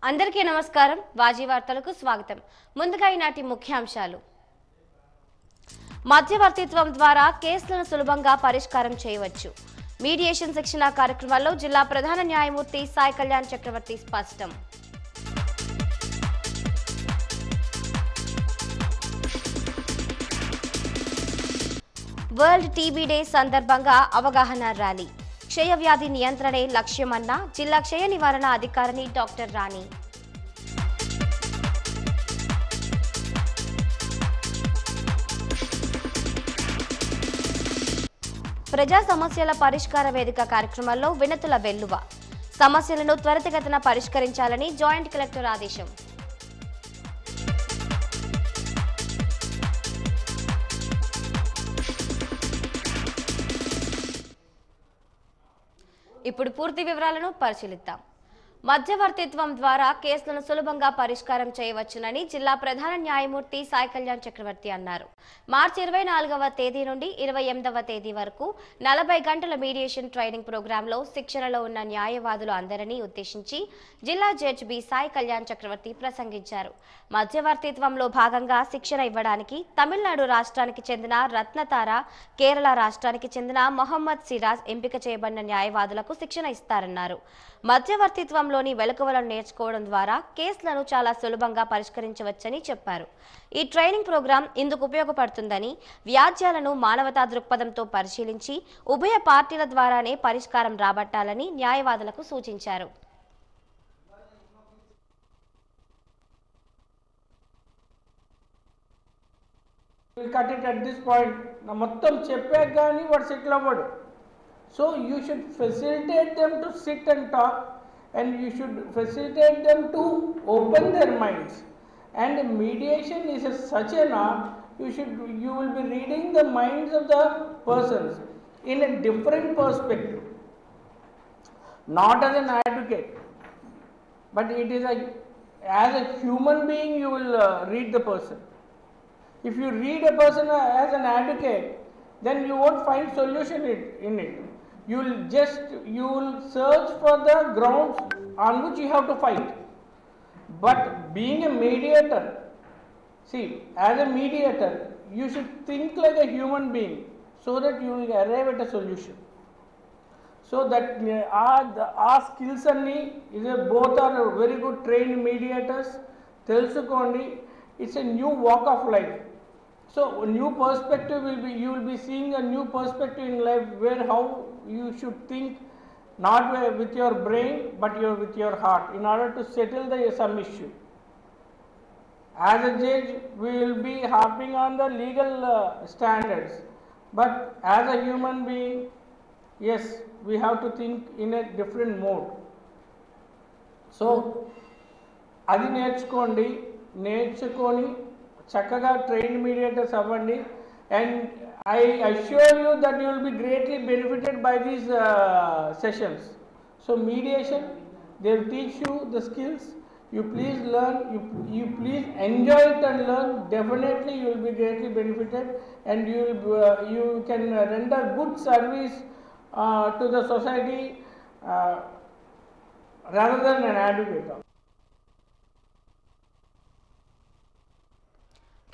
అందరికీ నమస్కారం. వాజీ వార్తలకు స్వాగతం. ముందుగా ఈనాటి ముఖ్యాంశాలు. మధ్యవర్తిత్వం ద్వారా కేసులను సులభంగా పరిష్కారం చేయవచ్చు. మీడియేషన్ శిక్షణ కార్యక్రమాల్లో జిల్లా ప్రధాన న్యాయమూర్తి సాయి కళ్యాణ్ చక్రవర్తి స్పష్టం. వరల్డ్ టీబీ డే సందర్భంగా అవగాహన ర్యాలీ. క్షయ వ్యాధి నియంత్రణే లక్ష్యమన్న జిల్లా క్షయ నివారణ అధికారిని డాక్టర్ రాణి. ప్రజా సమస్యల పరిష్కార వేదిక కార్యక్రమంలో వినతుల వెల్లువ. సమస్యలను త్వరితగతిన పరిష్కరించాలని జాయింట్ కలెక్టర్ ఆదేశం. ఇప్పుడు పూర్తి వివరాలను పరిశీలిద్దాం. మధ్యవర్తిత్వం ద్వారా కేసులను సులభంగా పరిష్కారం చేయవచ్చునని జిల్లా ప్రధాన న్యాయమూర్తి సాయి కళ్యాణ్ చక్రవర్తి అన్నారు. మార్చి 24వ తేదీ నుండి 28వ తేదీ వరకు 40 గంటల మీడియేషన్ ట్రైనింగ్ ప్రోగ్రాంలో శిక్షణలో ఉన్న న్యాయవాదులు అందరినీ ఉద్దేశించి జిల్లా జడ్జి బి సాయి కళ్యాణ్ చక్రవర్తి ప్రసంగించారు. మధ్యవర్తిత్వంలో భాగంగా శిక్షణ ఇవ్వడానికి తమిళనాడు రాష్ట్రానికి చెందిన రత్నతార, కేరళ రాష్ట్రానికి చెందిన మొహమ్మద్ సిరాజ్ ఎంపిక చేయబడిన న్యాయవాదులకు శిక్షణ ఇస్తారన్నారు. మధ్యవర్తిత్వంలోని వెలుకవలను నేర్చుకోవడం ద్వారా కేసులను చాలా సులభంగా పరిష్కరించవచ్చని చెప్పారు. ఈ ట్రైనింగ్ ప్రోగ్రాం ఇందుకు ఉపయోగపడుతుందని, వ్యాజ్యాలను మానవతా దృక్పథంతో పరిశీలించి ఉభయ పార్టీల ద్వారానే పరిష్కారం రాబట్టాలని న్యాయవాదులకు సూచించారు. cut it at this point. Na mottam cheppek gaani vaadu settle avvadu. So you should facilitate them to sit and talk, and you should facilitate them to open their minds. And mediation is such an art. You will be reading the minds of the persons in a different perspective, not as an advocate, but it is as a human being you will read the person. If you read a person as an advocate, then you won't find solution in it. You will search for the grounds on which you have to fight. But being a mediator, see, as a mediator, you should think like a human being so that you will arrive at a solution. So that our skills anni both are very good trained mediators. Telusukondi, it's a new walk of life. So a new perspective you will be seeing a new perspective in life, where how you should think, not with your brain but with your heart, in order to settle some issue. As a judge, we will be harping on the legal standards, but as a human being, yes, we have to think in a different mode. So adi నేర్చుకొని చక్కగా trained mediators అవ్వండి. And I assure you that you will be greatly benefited by these sessions. So mediation, they will teach you the skills. You please learn, you please enjoy it and learn. Definitely you will be greatly benefited, and you can render good service to the society rather than an advocate.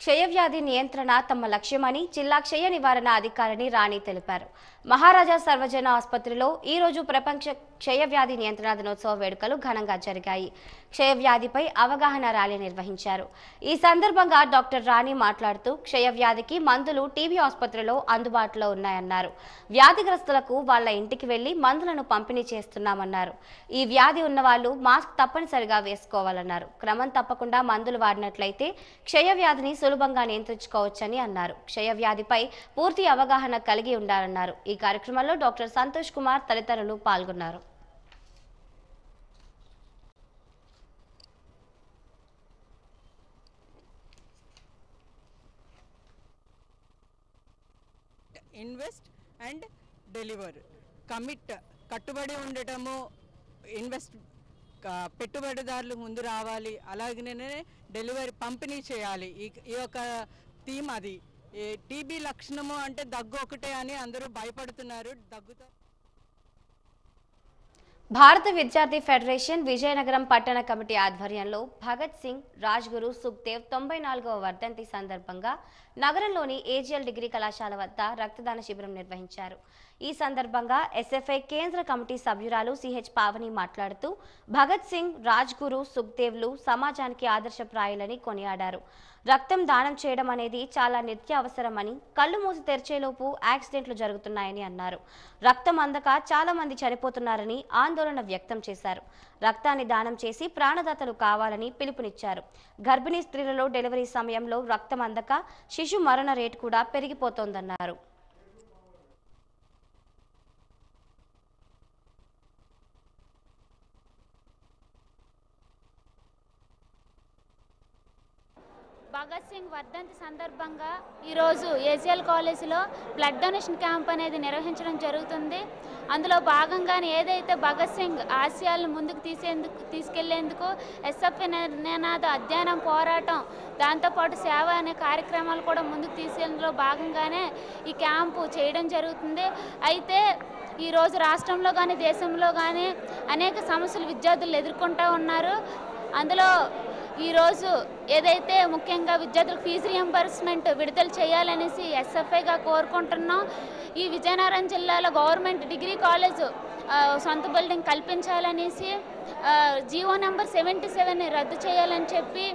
క్షయవ్యాధి నియంత్రణ తమ లక్ష్యమని జిల్లా క్షయ నివారణ అధికారిని రాణి తెలిపారు. మహారాజా సర్వజన ఆసుపత్రిలో ఈ రోజు ప్రపంచ క్షయవ్యాధి నియంత్రణ దినోత్సవ వేడుకలు ఘనంగా జరిగాయి. క్షయవ్యాధిపై అవగాహన ర్యాలీ నిర్వహించారు. ఈ సందర్భంగా డాక్టర్ రాణి మాట్లాడుతూ క్షయవ్యాధికి మందులు టీబీ ఆసుపత్రిలో అందుబాటులో ఉన్నాయన్నారు. వ్యాధిగ్రస్తులకు వాళ్ళ ఇంటికి వెళ్లి మందులను పంపిణీ చేస్తున్నామన్నారు. ఈ వ్యాధి ఉన్నవాళ్లు మాస్క్ తప్పనిసరిగా వేసుకోవాలన్నారు. క్రమం తప్పకుండా మందులు వాడినట్లయితే క్షయవ్యాధిని సులభంగా నియంత్రించుకోవచ్చని అన్నారు. క్షయవ్యాధిపై పూర్తి అవగాహన కలిగి ఉండాలన్నారు. ఈ కార్యక్రమంలో డాక్టర్ సంతోష్ కుమార్ తదితరులు పాల్గొన్నారు. ఇన్వెస్ట్ అండ్ డెలివర్ కట్టుబడి ఉండటము, పెట్టుబడిదారులు ముందు రావాలి, అలాగనే డెలివరీ పంపిణీ చేయాలి. ఈ యొక్క థీమ్ అది. టీబీ లక్షణము అంటే దగ్గు ఒకటే అని అందరూ భయపడుతున్నారు. దగ్గుతో భారత విద్యార్థి ఫెడరేషన్ విజయనగరం పట్టణ కమిటీ ఆధ్వర్యంలో భగత్ సింగ్, రాజ్గురు, సుఖ్దేవ్ 94వ వర్ధంతి సందర్భంగా నగరంలోని ఏజిఎల్ డిగ్రీ కళాశాల వద్ద రక్తదాన శిబిరం నిర్వహించారు. ఈ సందర్భంగా ఎస్ఎఫ్ఐ కేంద్ర కమిటీ సభ్యురాలు సిహెచ్ పావని మాట్లాడుతూ భగత్ సింగ్, రాజ్గురు, సుఖ్దేవ్లు సమాజానికి ఆదర్శప్రాయులని కొనియాడారు. రక్తం దానం చేయడం అనేది చాలా నిత్యావసరమని, కళ్ళు మూసి తెరిచేలోపు యాక్సిడెంట్లు జరుగుతున్నాయని అన్నారు. రక్తం అందక చాలా మంది చనిపోతున్నారని ఆందోళన వ్యక్తం చేశారు. రక్తాన్ని దానం చేసి ప్రాణదాతలు కావాలని పిలుపునిచ్చారు. గర్భిణీ స్త్రీలలో డెలివరీ సమయంలో రక్తం అందక శిశు మరణ రేటు కూడా పెరిగిపోతోందన్నారు. భగత్ సింగ్ వర్ధంతి సందర్భంగా ఈరోజు ఏజిఎల్ కాలేజీలో బ్లడ్ డొనేషన్ క్యాంప్ అనేది నిర్వహించడం జరుగుతుంది. అందులో భాగంగానే ఏదైతే భగత్ సింగ్ ఆశయాలను ముందుకు తీసుకెళ్లేందుకు ఎస్ఎఫ్ఐ నినాద అధ్యయనం, పోరాటం, దాంతోపాటు సేవ అనే కార్యక్రమాలు కూడా ముందుకు తీసుకెళ్లేందులో భాగంగానే ఈ క్యాంపు చేయడం జరుగుతుంది. అయితే ఈరోజు రాష్ట్రంలో కానీ దేశంలో కానీ అనేక సమస్యలు విద్యార్థులు ఎదుర్కొంటూ ఉన్నారు. అందులో ఈరోజు ఏదైతే ముఖ్యంగా విద్యార్థులకు ఫీజు రియంబర్స్మెంట్ విడుదల చేయాలనేసి ఎస్ఎఫ్ఐగా కోరుకుంటున్నాం. ఈ విజయనగరం జిల్లాలో గవర్నమెంట్ డిగ్రీ కాలేజ్ సొంత బిల్డింగ్ కల్పించాలనేసి, జీవో నెంబర్ 77ని రద్దు చేయాలని చెప్పి,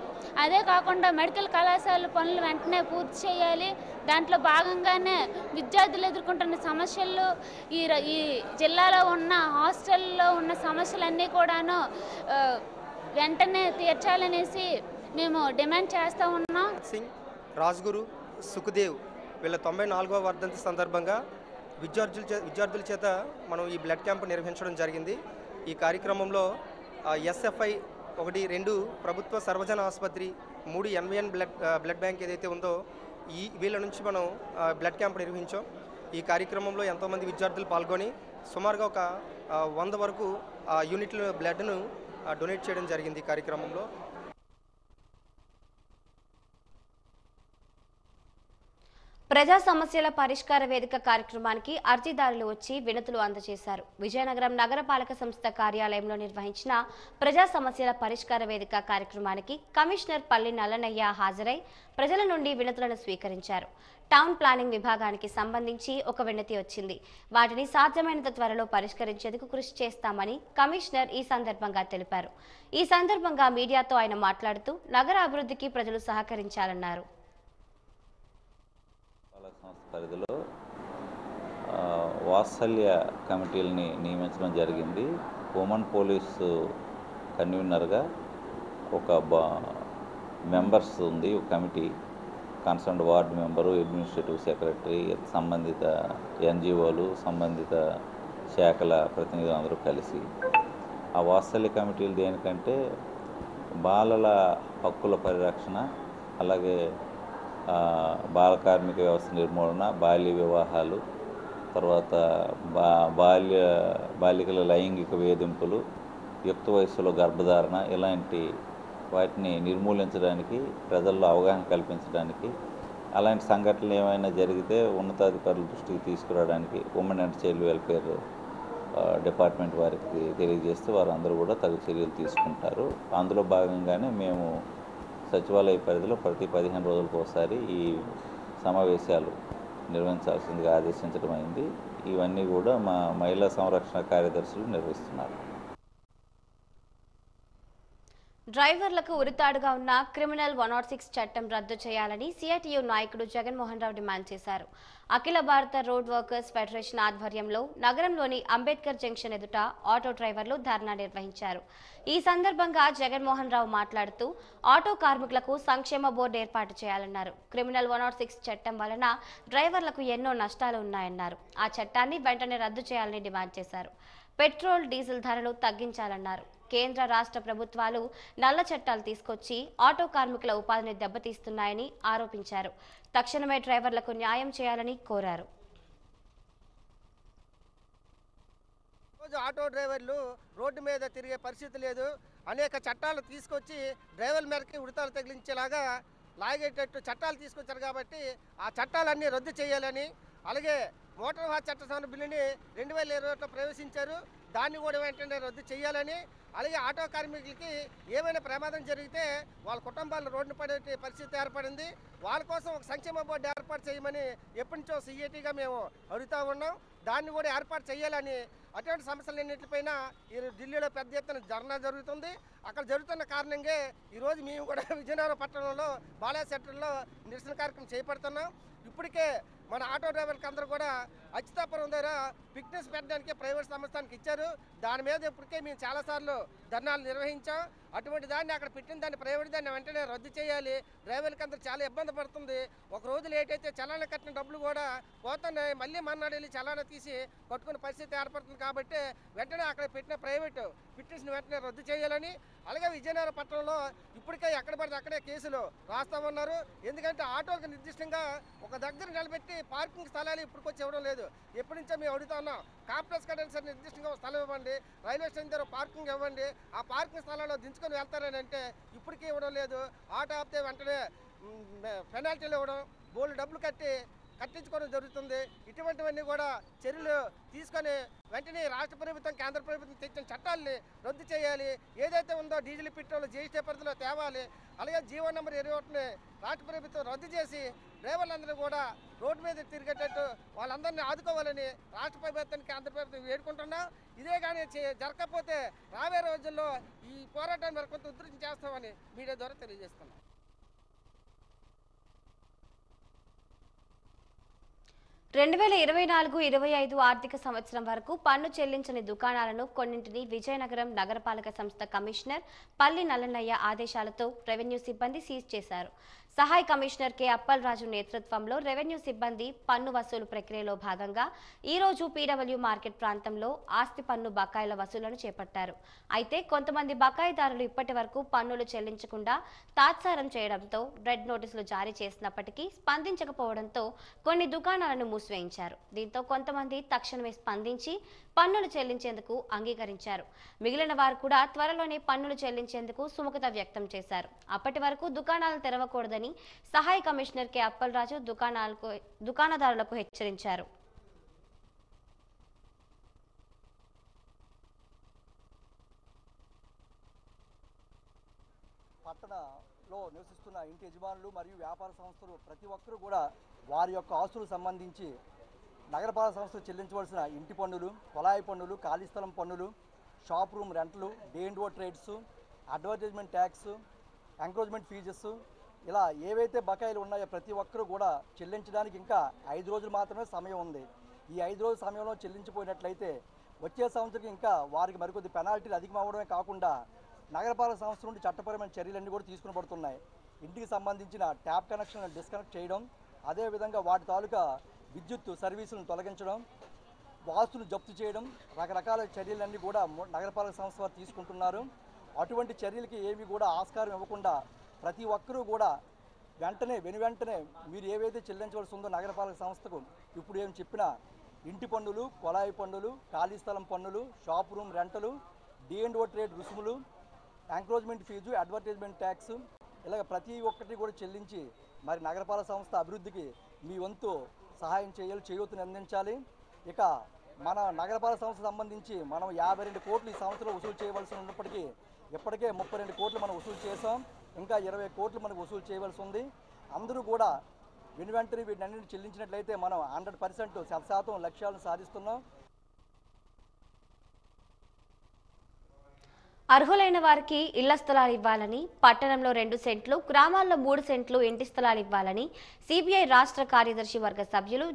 అదే కాకుండా మెడికల్ కళాశాల పనులు వెంటనే పూర్తి చేయాలి. దాంట్లో భాగంగానే విద్యార్థులు ఎదుర్కొంటున్న సమస్యలు, ఈ జిల్లాలో ఉన్న హాస్టల్లో ఉన్న సమస్యలన్నీ కూడాను వెంటనే తీర్చాలనేసి మేము డిమాండ్ చేస్తూ ఉన్నాం. సింగ్, రాజ్గురు, సుఖ్దేవ్ వీళ్ళ 94వ వర్ధంతి సందర్భంగా విద్యార్థుల చేత మనం ఈ బ్లడ్ క్యాంప్ నిర్వహించడం జరిగింది. ఈ కార్యక్రమంలో ఎస్ఎఫ్ఐ 1, 2 ప్రభుత్వ సర్వజన ఆసుపత్రి, 3 ఎన్విఎన్ బ్లడ్ బ్యాంక్ ఏదైతే ఉందో వీళ్ళ నుంచి మనం బ్లడ్ క్యాంప్ నిర్వహించాం. ఈ కార్యక్రమంలో ఎంతోమంది విద్యార్థులు పాల్గొని సుమారుగా ఒక 100 వరకు యూనిట్ల బ్లడ్ను డొనేట్ చేయడం జరిగింది. ఈ కార్యక్రమంలో ప్రజా సమస్యల పరిష్కార వేదిక కార్యక్రమానికి అర్జీదారులు వచ్చి వినతులు అందజేశారు. విజయనగరం నగరపాలక సంస్థ కార్యాలయంలో నిర్వహించిన ప్రజా సమస్యల పరిష్కార వేదిక కార్యక్రమానికి కమిషనర్ పల్లి నల్లనయ్య హాజరై ప్రజల నుండి వినతులను స్వీకరించారు. టౌన్ ప్లానింగ్ విభాగానికి సంబంధించి ఒక వినతి వచ్చింది. వాటిని సాధ్యమైనంత త్వరలో పరిష్కరించేందుకు కృషి చేస్తామని కమిషనర్ ఈ సందర్భంగా తెలిపారు. ఈ సందర్భంగా మీడియాతో ఆయన మాట్లాడుతూ నగర అభివృద్ధికి ప్రజలు సహకరించాలన్నారు. పరిధిలో వాత్సల్య కమిటీలని నియమించడం జరిగింది. ఉమెన్ పోలీసు కన్వీనర్గా ఒక మెంబర్స్ ఉంది, ఒక committee, concerned ward member, administrative secretary, సంబంధిత ఎన్జిఓలు, సంబంధిత శాఖల ప్రతినిధులు అందరూ కలిసి ఆ వాత్సల్య కమిటీలు దేనికంటే బాలల హక్కుల పరిరక్షణ, అలాగే బాల కార్మిక వ్యవస్థ నిర్మూలన, బాల్య వివాహాలు, తర్వాత బాలికల లైంగిక వేధింపులు, యుక్త వయస్సులో గర్భధారణ, ఇలాంటి వాటిని నిర్మూలించడానికి, ప్రజల్లో అవగాహన కల్పించడానికి, అలాంటి సంఘటనలు ఏమైనా జరిగితే ఉన్నతాధికారుల దృష్టికి తీసుకురావడానికి women and child welfare department వారికి తెలియజేస్తే వారందరూ కూడా తగు చర్యలు తీసుకుంటారు. అందులో భాగంగానే మేము సచివాలయ పరిధిలో ప్రతి 15 రోజులకు ఒకసారి ఈ సమావేశాలు నిర్వహించాల్సిందిగా ఆదేశించడం అయింది. ఇవన్నీ కూడా మా మహిళా సంరక్షణ కార్యదర్శులు నిర్వహిస్తున్నారు. డ్రైవర్లకు ఉరితాడుగా ఉన్న క్రిమినల్ 106 చట్టం రద్దు చేయాలని సిఐటియు నాయకుడు జగన్మోహన్ రావు డిమాండ్ చేశారు. అఖిల భారత రోడ్ వర్కర్స్ ఫెడరేషన్ ఆధ్వర్యంలో నగరంలోని అంబేద్కర్ జంక్షన్ ఎదుట ఆటో డ్రైవర్లు ధర్నా నిర్వహించారు. ఈ సందర్భంగా జగన్మోహన్ రావు మాట్లాడుతూ ఆటో కార్మికులకు సంక్షేమ బోర్డు ఏర్పాటు చేయాలన్నారు. క్రిమినల్ 106 చట్టం వలన డ్రైవర్లకు ఎన్నో నష్టాలు ఉన్నాయన్నారు. ఆ చట్టాన్ని వెంటనే రద్దు చేయాలని డిమాండ్ చేశారు. పెట్రోల్, డీజిల్ ధరలు తగ్గించాలన్నారు. కేంద్ర రాష్ట్ర ప్రభుత్వాలు నల్ల చట్టాలు తీసుకొచ్చి ఆటో కార్మికుల ఉపాధిని దెబ్బతీస్తున్నాయని ఆరోపించారు. తక్షణమే డ్రైవర్లకు న్యాయం చేయాలని కోరారు. ఆటో డ్రైవర్లు రోడ్డు మీద తిరిగే పరిస్థితి లేదు. అనేక చట్టాలు తీసుకొచ్చి డ్రైవర్ మేరకి ఉడతలు తగిలించేలాగా లాగేటట్టు చట్టాలు తీసుకొచ్చారు. కాబట్టి ఆ చట్టాలన్నీ రద్దు చేయాలని, అలాగే మోటార్ వాహన చట్ట సవరణ బిల్లుని 2021లో ప్రవేశించారు. దాన్ని కూడా వెంటనే రద్దు చేయాలని, అలాగే ఆటో కార్మికులకి ఏమైనా ప్రమాదం జరిగితే వాళ్ళ కుటుంబాలు రోడ్డున పడే పరిస్థితి ఏర్పడింది. వాళ్ళ కోసం ఒక సంక్షేమ బోర్డు ఏర్పాటు చేయమని ఎప్పటి నుంచో సిఐటిగా మేము అడుగుతూ ఉన్నాం. దాన్ని కూడా ఏర్పాటు చేయాలని, అటువంటి సమస్యలన్నింటిపైన ఈ ఢిల్లీలో పెద్ద ఎత్తున ధర్నా జరుగుతుంది. అక్కడ జరుగుతున్న కారణంగా ఈరోజు మేము కూడా విజయనగరం పట్టణంలో బాలయ్య సెంటర్లో నిరసన కార్యక్రమం చేపడుతున్నాం. ఇప్పటికే మన ఆటో డ్రైవర్లకి అందరూ కూడా అచ్యుతాపురం దగ్గర ఫిట్నెస్ పెట్టడానికి ప్రైవేట్ సంస్థానికి ఇచ్చారు. దాని మీద ఇప్పటికే మేము చాలాసార్లు ధర్నాలు నిర్వహించాం. అటువంటి దాన్ని అక్కడ పెట్టిన దాన్ని ప్రైవేట్ దాన్ని వెంటనే రద్దు చేయాలి. డ్రైవర్లకి అందరూ చాలా ఇబ్బంది పడుతుంది. ఒక రోజు లేట్ అయితే చలానా కట్టిన డబ్బులు కూడా పోతున్నాయి. మళ్ళీ మన్నాడు వెళ్ళి చలానా తీసి కట్టుకునే పరిస్థితి ఏర్పడుతుంది. కాబట్టి వెంటనే అక్కడ పెట్టిన ప్రైవేటు ఫిట్నెస్ని వెంటనే రద్దు చేయాలని, అలాగే విజయనగరం పట్టణంలో ఇప్పటికే ఎక్కడ పడితే అక్కడే కేసులు రాస్తామన్నారు. ఎందుకంటే ఆటోలకు నిర్దిష్టంగా ఒక దగ్గర నిలబెట్టి పార్కింగ్ స్థలాలు ఇప్పటికొచ్చి ఇవ్వడం లేదు. ఎప్పటి నుంచో మేము అడుగుతా ఉన్నాం. కాంప్లెక్స్ కట్టండి సార్, నిర్దిష్టంగా స్థలం ఇవ్వండి, రైల్వే స్టేషన్ దగ్గర పార్కింగ్ ఇవ్వండి, ఆ పార్కింగ్ స్థలాల్లో దించుకొని వెళ్తారని అంటే ఇప్పటికీ ఇవ్వడం లేదు. ఆటో ఆపితే వెంటనే పెనాల్టీలు ఇవ్వడం, బోల్డ్ డబ్బులు కట్టించుకోవడం జరుగుతుంది. ఇటువంటివన్నీ కూడా చర్యలు తీసుకొని వెంటనే రాష్ట్ర ప్రభుత్వం కేంద్ర ప్రభుత్వం తెచ్చిన చట్టాలని రద్దు చేయాలి. ఏదైతే ఉందో డీజిల్ పెట్రోల్ జీఎస్టీ పరిధిలో తేవాలి. అలాగే జీవో నెంబర్ 21ని రాష్ట్ర ప్రభుత్వం రద్దు చేసి డ్రైవర్లందరూ కూడా రోడ్డు మీద తిరిగేటట్టు వాళ్ళందరినీ ఆదుకోవాలని రాష్ట్ర ప్రభుత్వాన్ని కేంద్ర ప్రభుత్వం వేడుకుంటున్నాం. ఇదే కానీ జరగకపోతే రాబోయే రోజుల్లో ఈ పోరాటాన్ని మరి కొంత ఉధృతం చేస్తామని మీడియా ద్వారా తెలియజేస్తున్నాం. 2024-25 ఆర్థిక సంవత్సరం వరకు పన్ను చెల్లించని దుకాణాలను కొన్నింటిని విజయనగరం నగరపాలక సంస్థ కమిషనర్ పల్లి నల్లనయ్య ఆదేశాలతో రెవెన్యూ సిబ్బంది సీజ్ చేశారు. సహాయ కమిషనర్ కె అప్పలరాజు నేతృత్వంలో రెవెన్యూ సిబ్బంది పన్ను వసూలు ప్రక్రియలో భాగంగా ఈ రోజు పీడబ్ల్యూ మార్కెట్ ప్రాంతంలో ఆస్తి పన్ను బకాయిల వసూలను చేపట్టారు. అయితే కొంతమంది బకాయిదారులు ఇప్పటి వరకు పన్నులు చెల్లించకుండా తాత్సారం చేయడంతో రెడ్ నోటీసులు జారీ చేసినప్పటికీ స్పందించకపోవడంతో కొన్ని దుకాణాలను మూసివేయించారు. దీంతో కొంతమంది తక్షణమే స్పందించి పన్నులు చెల్లించేందుకు అంగీకరించారు. మిగిలిన వారు కూడా త్వరలోనే పన్నులు చెల్లించేందుకు సుముఖత వ్యక్తం చేశారు. అప్పటి వరకు దుకాణాలు తెరవకూడదని సహాయ కమిషనర్ కె అప్పలరాజు దుకాణదారులకు హెచ్చరించారు. పట్టణంలో నివసిస్తున్న ఇంటి యజమానులు మరియు వ్యాపార సంస్థలు ప్రతి ఒక్కరూ కూడా వారి యొక్క ఆస్తులకు సంబంధించి నగరపాలక సంస్థలు చెల్లించవలసిన ఇంటి పన్నులు, కొలాయి పన్నులు, ఖాళీ స్థలం పన్నులు, షాప్ రూమ్ రెంట్లు, day and O trades, advertisement tax, encroachment fees, ఇలా ఏవైతే బకాయిలు ఉన్నాయో ప్రతి ఒక్కరూ కూడా చెల్లించడానికి ఇంకా 5 రోజులు మాత్రమే సమయం ఉంది. ఈ 5 రోజుల సమయంలో చెల్లించిపోయినట్లయితే వచ్చే సంవత్సరం ఇంకా వారికి మరికొద్ది పెనాల్టీలు అధికమవడమే కాకుండా నగరపాలక సంస్థ నుండి చట్టపరమైన చర్యలన్నీ కూడా తీసుకుని పడుతున్నాయి. ఇంటికి సంబంధించిన ట్యాప్ కనెక్షన్ డిస్కనెక్ట్ చేయడం, అదేవిధంగా వాటి తాలూకా విద్యుత్ సర్వీసులను తొలగించడం, వాస్తులు జప్తు చేయడం, రకరకాల చర్యలన్నీ కూడా నగరపాలక సంస్థ వారు తీసుకుంటున్నారు. అటువంటి చర్యలకి ఏవి కూడా ఆస్కారం ఇవ్వకుండా ప్రతి ఒక్కరూ కూడా వెంటనే మీరు ఏవైతే చెల్లించవలసి ఉందో నగరపాలక సంస్థకు ఇప్పుడు ఏం చెప్పినా ఇంటి పన్నులు, కొలాయి పన్నులు, ఖాళీ స్థలం పన్నులు, షాప్ రూమ్ రెంటలు, డి అండ్ ఓ ట్రేడ్ రుసుములు, ఎంక్రోచ్మెంట్ ఫీజు, అడ్వర్టైజ్మెంట్ ట్యాక్స్, ఇలాగ ప్రతి ఒక్కటి కూడా చెల్లించి మరి నగరపాలక సంస్థ అభివృద్ధికి మీ వంతు సహాయం చేయాలి, చేయూతను అందించాలి. ఇక మన నగరపాలక సంస్థ సంబంధించి మనం 52 కోట్లు ఈ సంవత్సరంలో వసూలు చేయవలసి ఉన్నప్పటికీ ఇప్పటికే 32 కోట్లు మనం వసూలు చేసాం. ఇంకా 20 కోట్లు మనకు వసూలు చేయవలసి ఉంది. అందరూ కూడా వెంటనే వీటిని చెల్లించినట్లయితే మనం 100% 100% లక్ష్యాలను సాధిస్తున్నాం. అర్హులైన వారికి ఇళ్ల స్థలాలు ఇవ్వాలని, పట్టణంలో 2 సెంట్లు, గ్రామాల్లో 3 సెంట్లు ఇంటి స్థలాలు ఇవ్వాలని సిపిఐ రాష్ట్ర కార్యదర్శి వర్గ సభ్యులు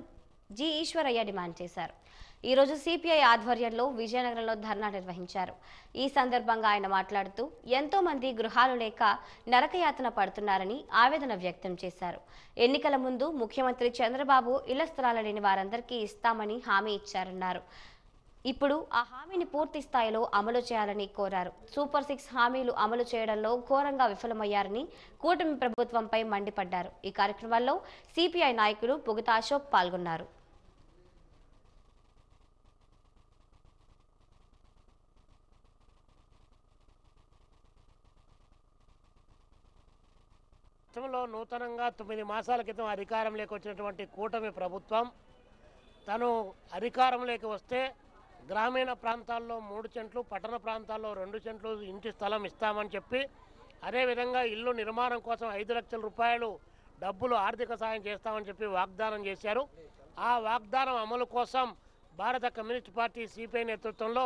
జి ఈశ్వరయ్య డిమాండ్ చేశారు. ఈ రోజు సిపిఐ ఆధ్వర్యంలో విజయనగరంలో ధర్నా నిర్వహించారు. ఈ సందర్భంగా ఆయన మాట్లాడుతూ ఎంతో మంది గృహాలు లేక నరకయాతన పడుతున్నారని ఆవేదన వ్యక్తం చేశారు. ఎన్నికల ముందు ముఖ్యమంత్రి చంద్రబాబు ఇళ్ల స్థలాలు లేని వారందరికీ ఇస్తామని హామీ ఇచ్చారన్నారు. ఇప్పుడు ఆ హామీని పూర్తి స్థాయిలో అమలు చేయాలని కోరారు. సూపర్ 6 హామీలు అమలు చేయడంలో ఘోరంగా విఫలమయ్యారని కూటమి ప్రభుత్వంపై మండిపడ్డారు. ఈ కార్యక్రమంలో సిపిఐ నాయకులు బుగతా అశోక్ పాల్గొన్నారు. రాష్ట్రంలో నూతనంగా 9 మాసాల క్రితం అధికారంలోకి వచ్చినటువంటి కూటమి ప్రభుత్వం తను అధికారంలోకి వస్తే గ్రామీణ ప్రాంతాల్లో 3 సెంట్లు, పట్టణ ప్రాంతాల్లో 2 సెంట్లు ఇంటి స్థలం ఇస్తామని చెప్పి, అదేవిధంగా ఇల్లు నిర్మాణం కోసం 5 లక్షల రూపాయలు డబ్బులు ఆర్థిక సాయం చేస్తామని చెప్పి వాగ్దానం చేశారు. ఆ వాగ్దానం అమలు కోసం భారత కమ్యూనిస్ట్ పార్టీ సిపిఐ నేతృత్వంలో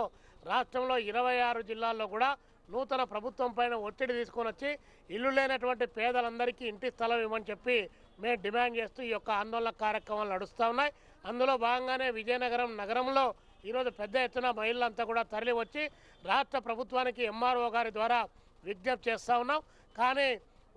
రాష్ట్రంలో 26 జిల్లాల్లో కూడా నూతన ప్రభుత్వం పైన ఒత్తిడి తీసుకొని వచ్చి ఇల్లు లేనటువంటి పేదలందరికీ ఇంటి స్థలం ఇవ్వమని చెప్పి మేము డిమాండ్ చేస్తూ ఈ యొక్క ఆందోళన కార్యక్రమాలు నడుస్తూ ఉన్నాయి. అందులో భాగంగానే విజయనగరం నగరంలో ఈరోజు పెద్ద ఎత్తున మహిళలంతా కూడా తరలి వచ్చి రాష్ట్ర ప్రభుత్వానికి ఎంఆర్ఓ గారి ద్వారా విజ్ఞప్తి చేస్తూ ఉన్నాం. కానీ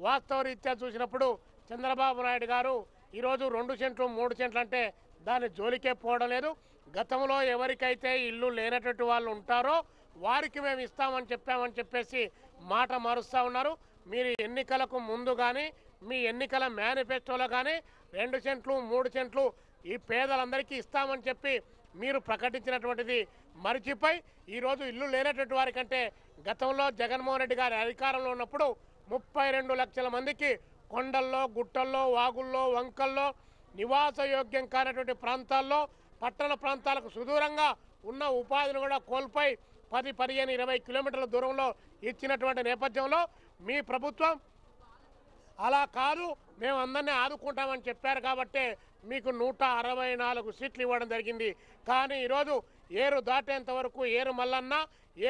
వాస్తవ రీత్యా చూసినప్పుడు చంద్రబాబు నాయుడు గారు ఈరోజు 2 సెంట్లు 3 సెంట్లు అంటే దాని జోలికే పోవడం లేదు. గతంలో ఎవరికైతే ఇల్లు లేనటువంటి వాళ్ళు ఉంటారో వారికి మేము ఇస్తామని చెప్పామని చెప్పేసి మాట మారుస్తూ ఉన్నారు. మీరు ఎన్నికలకు ముందు కానీ మీ ఎన్నికల మేనిఫెస్టోలో కానీ 2 సెంట్లు 3 సెంట్లు ఈ పేదలందరికీ ఇస్తామని చెప్పి మీరు ప్రకటించినటువంటిది మరిచిపోయి ఈరోజు ఇల్లు లేనటువంటి వారికంటే గతంలో జగన్మోహన్ రెడ్డి గారి అధికారంలో ఉన్నప్పుడు 32 లక్షల మందికి కొండల్లో, గుట్టల్లో, వాగుల్లో, వంకల్లో, నివాసయోగ్యం కానటువంటి ప్రాంతాల్లో, పట్టణ ప్రాంతాలకు సుదూరంగా ఉన్న ఉపాధిని కూడా కోల్పోయి 10, 15, 20 కిలోమీటర్ల దూరంలో ఇచ్చినటువంటి నేపథ్యంలో మీ ప్రభుత్వం అలా కాదు, మేము అందరినీ ఆదుకుంటామని చెప్పారు కాబట్టి మీకు 164 సీట్లు ఇవ్వడం జరిగింది. కానీ ఈరోజు ఏరు దాటేంత వరకు ఏరు మల్లన్న,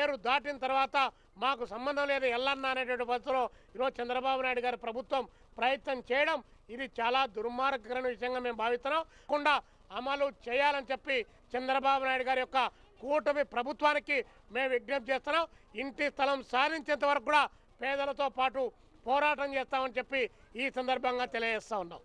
ఏరు దాటిన తర్వాత మాకు సంబంధం లేదు ఎల్లన్న అనేటువంటి పద్ధతిలో ఈరోజు చంద్రబాబు నాయుడు గారి ప్రభుత్వం ప్రయత్నం చేయడం ఇది చాలా దుర్మార్గకరమైన విషయంగా మేము భావిస్తున్నాం. కాకుండా అమలు చేయాలని చెప్పి చంద్రబాబు నాయుడు గారి యొక్క కూటమి ప్రభుత్వానికి మేము విజ్ఞప్తి చేస్తున్నాం. ఇంటి స్థలం సాధించేంత వరకు కూడా పేదలతో పాటు పోరాటం చేస్తామని చెప్పి ఈ సందర్భంగా తెలియజేస్తా ఉన్నాం.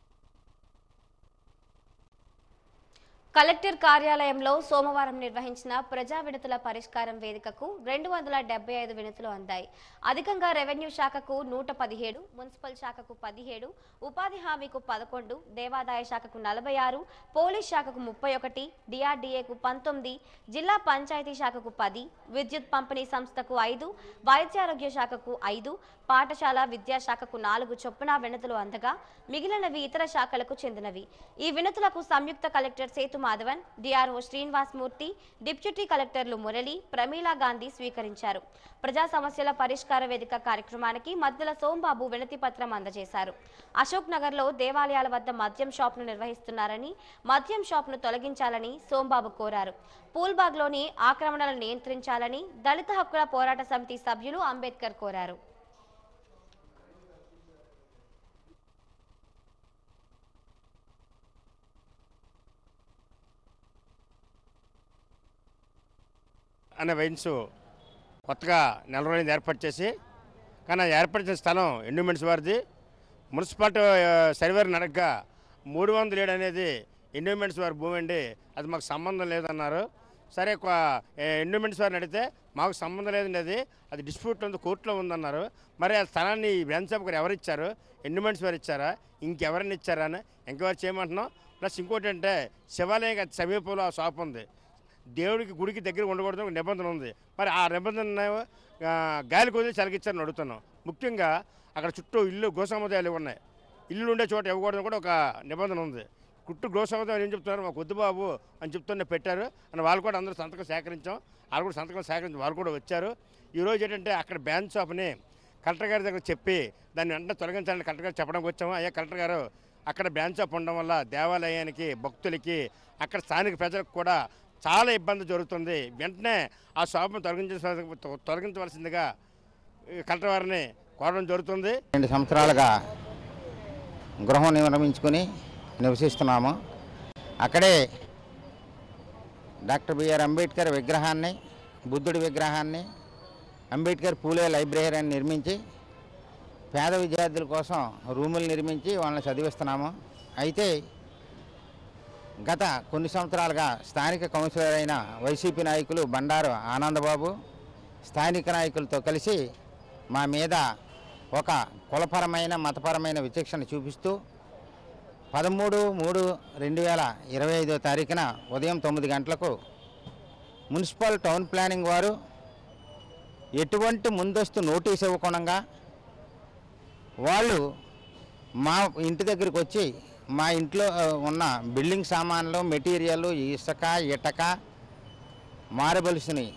కలెక్టర్ కార్యాలయంలో సోమవారం నిర్వహించిన ప్రజా వినతుల పరిష్కారం వేదికకు 275 వినతులు అందాయి. అధికంగా రెవెన్యూ శాఖకు 117, మున్సిపల్ శాఖకు 17, ఉపాధి హామీకు 11, దేవాదాయ శాఖకు 46, పోలీస్ శాఖకు 31, డిఆర్డీఏకు 19, జిల్లా పంచాయతీ శాఖకు 10, విద్యుత్ పంపిణీ సంస్థకు 5, వైద్యారోగ్య శాఖకు 5, పాఠశాల విద్యాశాఖకు 4 చొప్పున వినతులు అందగా మిగిలినవి ఇతర శాఖలకు చెందినవి. ఈ వినతులకు సంయుక్త కలెక్టర్ సేతు మాధవన్, డిఆర్ఓ శ్రీనివాస్ మూర్తి, డిప్యూటీ కలెక్టర్లు మురళి, ప్రమీలా గాంధీ స్వీకరించారు. ప్రజా సమస్యల పరిష్కార వేదిక కార్యక్రమానికి మధ్యల సోంబాబు వినతి పత్రం అందజేశారు. అశోక్ నగర్లో దేవాలయాల వద్ద మద్యం షాప్ను నిర్వహిస్తున్నారని, మద్యం షాప్ను తొలగించాలని సోంబాబు కోరారు. పూల్బాగ్లోని ఆక్రమణలను నియంత్రించాలని దళిత హక్కుల పోరాట సమితి సభ్యులు అంబేద్కర్ కోరారు. అనే వైన్స్ కొత్తగా నెల రోజులు ఏర్పాటు చేసి, కానీ ఏర్పాటు చేసిన స్థలం ఎండోమెంట్స్ వారిది. మున్సిపాలిటీ సర్వేర్ అడగగా 307 అనేది ఎండోమెంట్స్ వారి భూమి అండి, అది మాకు సంబంధం లేదన్నారు. సరే ఎండోమెంట్స్ వారిని అడిగితే మాకు సంబంధం లేదండి, అది డిస్ప్యూట్ ఉంది, కోర్టులో ఉందన్నారు. మరి ఆ స్థలాన్ని బ్రాంచ్ ఆఫ్ గారు ఎవరు ఇచ్చారు? ఎండోమెంట్స్ వారు ఇచ్చారా, ఇంకెవరైనా ఇచ్చారా అని ఎంక్వైరీ చేయమంటున్నాం. ప్లస్ ఇంకోటి అంటే శివాలయం సమీపంలో ఆ షాప్ ఉంది, దేవుడికి గుడికి దగ్గర ఉండకూడదు ఒక నిబంధన ఉంది. మరి ఆ నిబంధన గాలి కొద్దిగా చలికిచ్చారని అడుగుతున్నాం. ముఖ్యంగా అక్కడ చుట్టూ ఇల్లు గోసముదాయాలు ఉన్నాయి, ఇల్లు ఉండే చోట ఇవ్వకూడదు కూడా ఒక నిబంధన ఉంది. చుట్టూ గోసముదాయాలు ఏం చెప్తున్నారు, మాకు వద్దు బాబు అని చెప్తూనే పెట్టారు అని వాళ్ళు కూడా అందరూ సంతకం సేకరించాం. వాళ్ళు కూడా సంతకం సేకరించి వాళ్ళు కూడా వచ్చారు. ఈరోజు ఏంటంటే అక్కడ బ్రాంచ్ షాప్ని కలెక్టర్ గారి దగ్గర చెప్పి దాన్ని వెంటనే తొలగించాలని కలెక్టర్ గారు చెప్పడానికి వచ్చాము. అయ్యా కలెక్టర్ గారు, అక్కడ బ్రాంచ్ షాప్ ఉండడం వల్ల దేవాలయానికి, భక్తులకి, అక్కడ స్థానిక ప్రజలకు కూడా చాలా ఇబ్బంది జరుగుతుంది, వెంటనే ఆ షాప్ను తొలగించవలసిందిగా కలెక్టర్ వారిని కోరడం జరుగుతుంది. 2 సంవత్సరాలుగా గృహం నిర్మించుకుని నివసిస్తున్నాము. అక్కడే డాక్టర్ బిఆర్ అంబేద్కర్ విగ్రహాన్ని, బుద్ధుడి విగ్రహాన్ని, అంబేద్కర్ పూలే లైబ్రరీని నిర్మించి పేద విద్యార్థుల కోసం రూములు నిర్మించి వాళ్ళని చదివిస్తున్నాము. అయితే గత కొన్ని సంవత్సరాలుగా స్థానిక కౌన్సిలర్ అయిన వైసీపీ నాయకులు బండారు ఆనందబాబు స్థానిక నాయకులతో కలిసి మా మీద ఒక కులపరమైన, మతపరమైన విచక్షణ చూపిస్తూ 13/3/2025 తారీఖున ఉదయం 9 గంటలకు మున్సిపల్ టౌన్ ప్లానింగ్ వారు ఎటువంటి ముందస్తు నోటీస్ ఇవ్వకుండా వాళ్ళు మా ఇంటి దగ్గరికి వచ్చి మా ఇంట్లో ఉన్న బిల్డింగ్ సామాన్లు, మెటీరియల్, ఇసుక, ఇటక, మార్బల్స్ని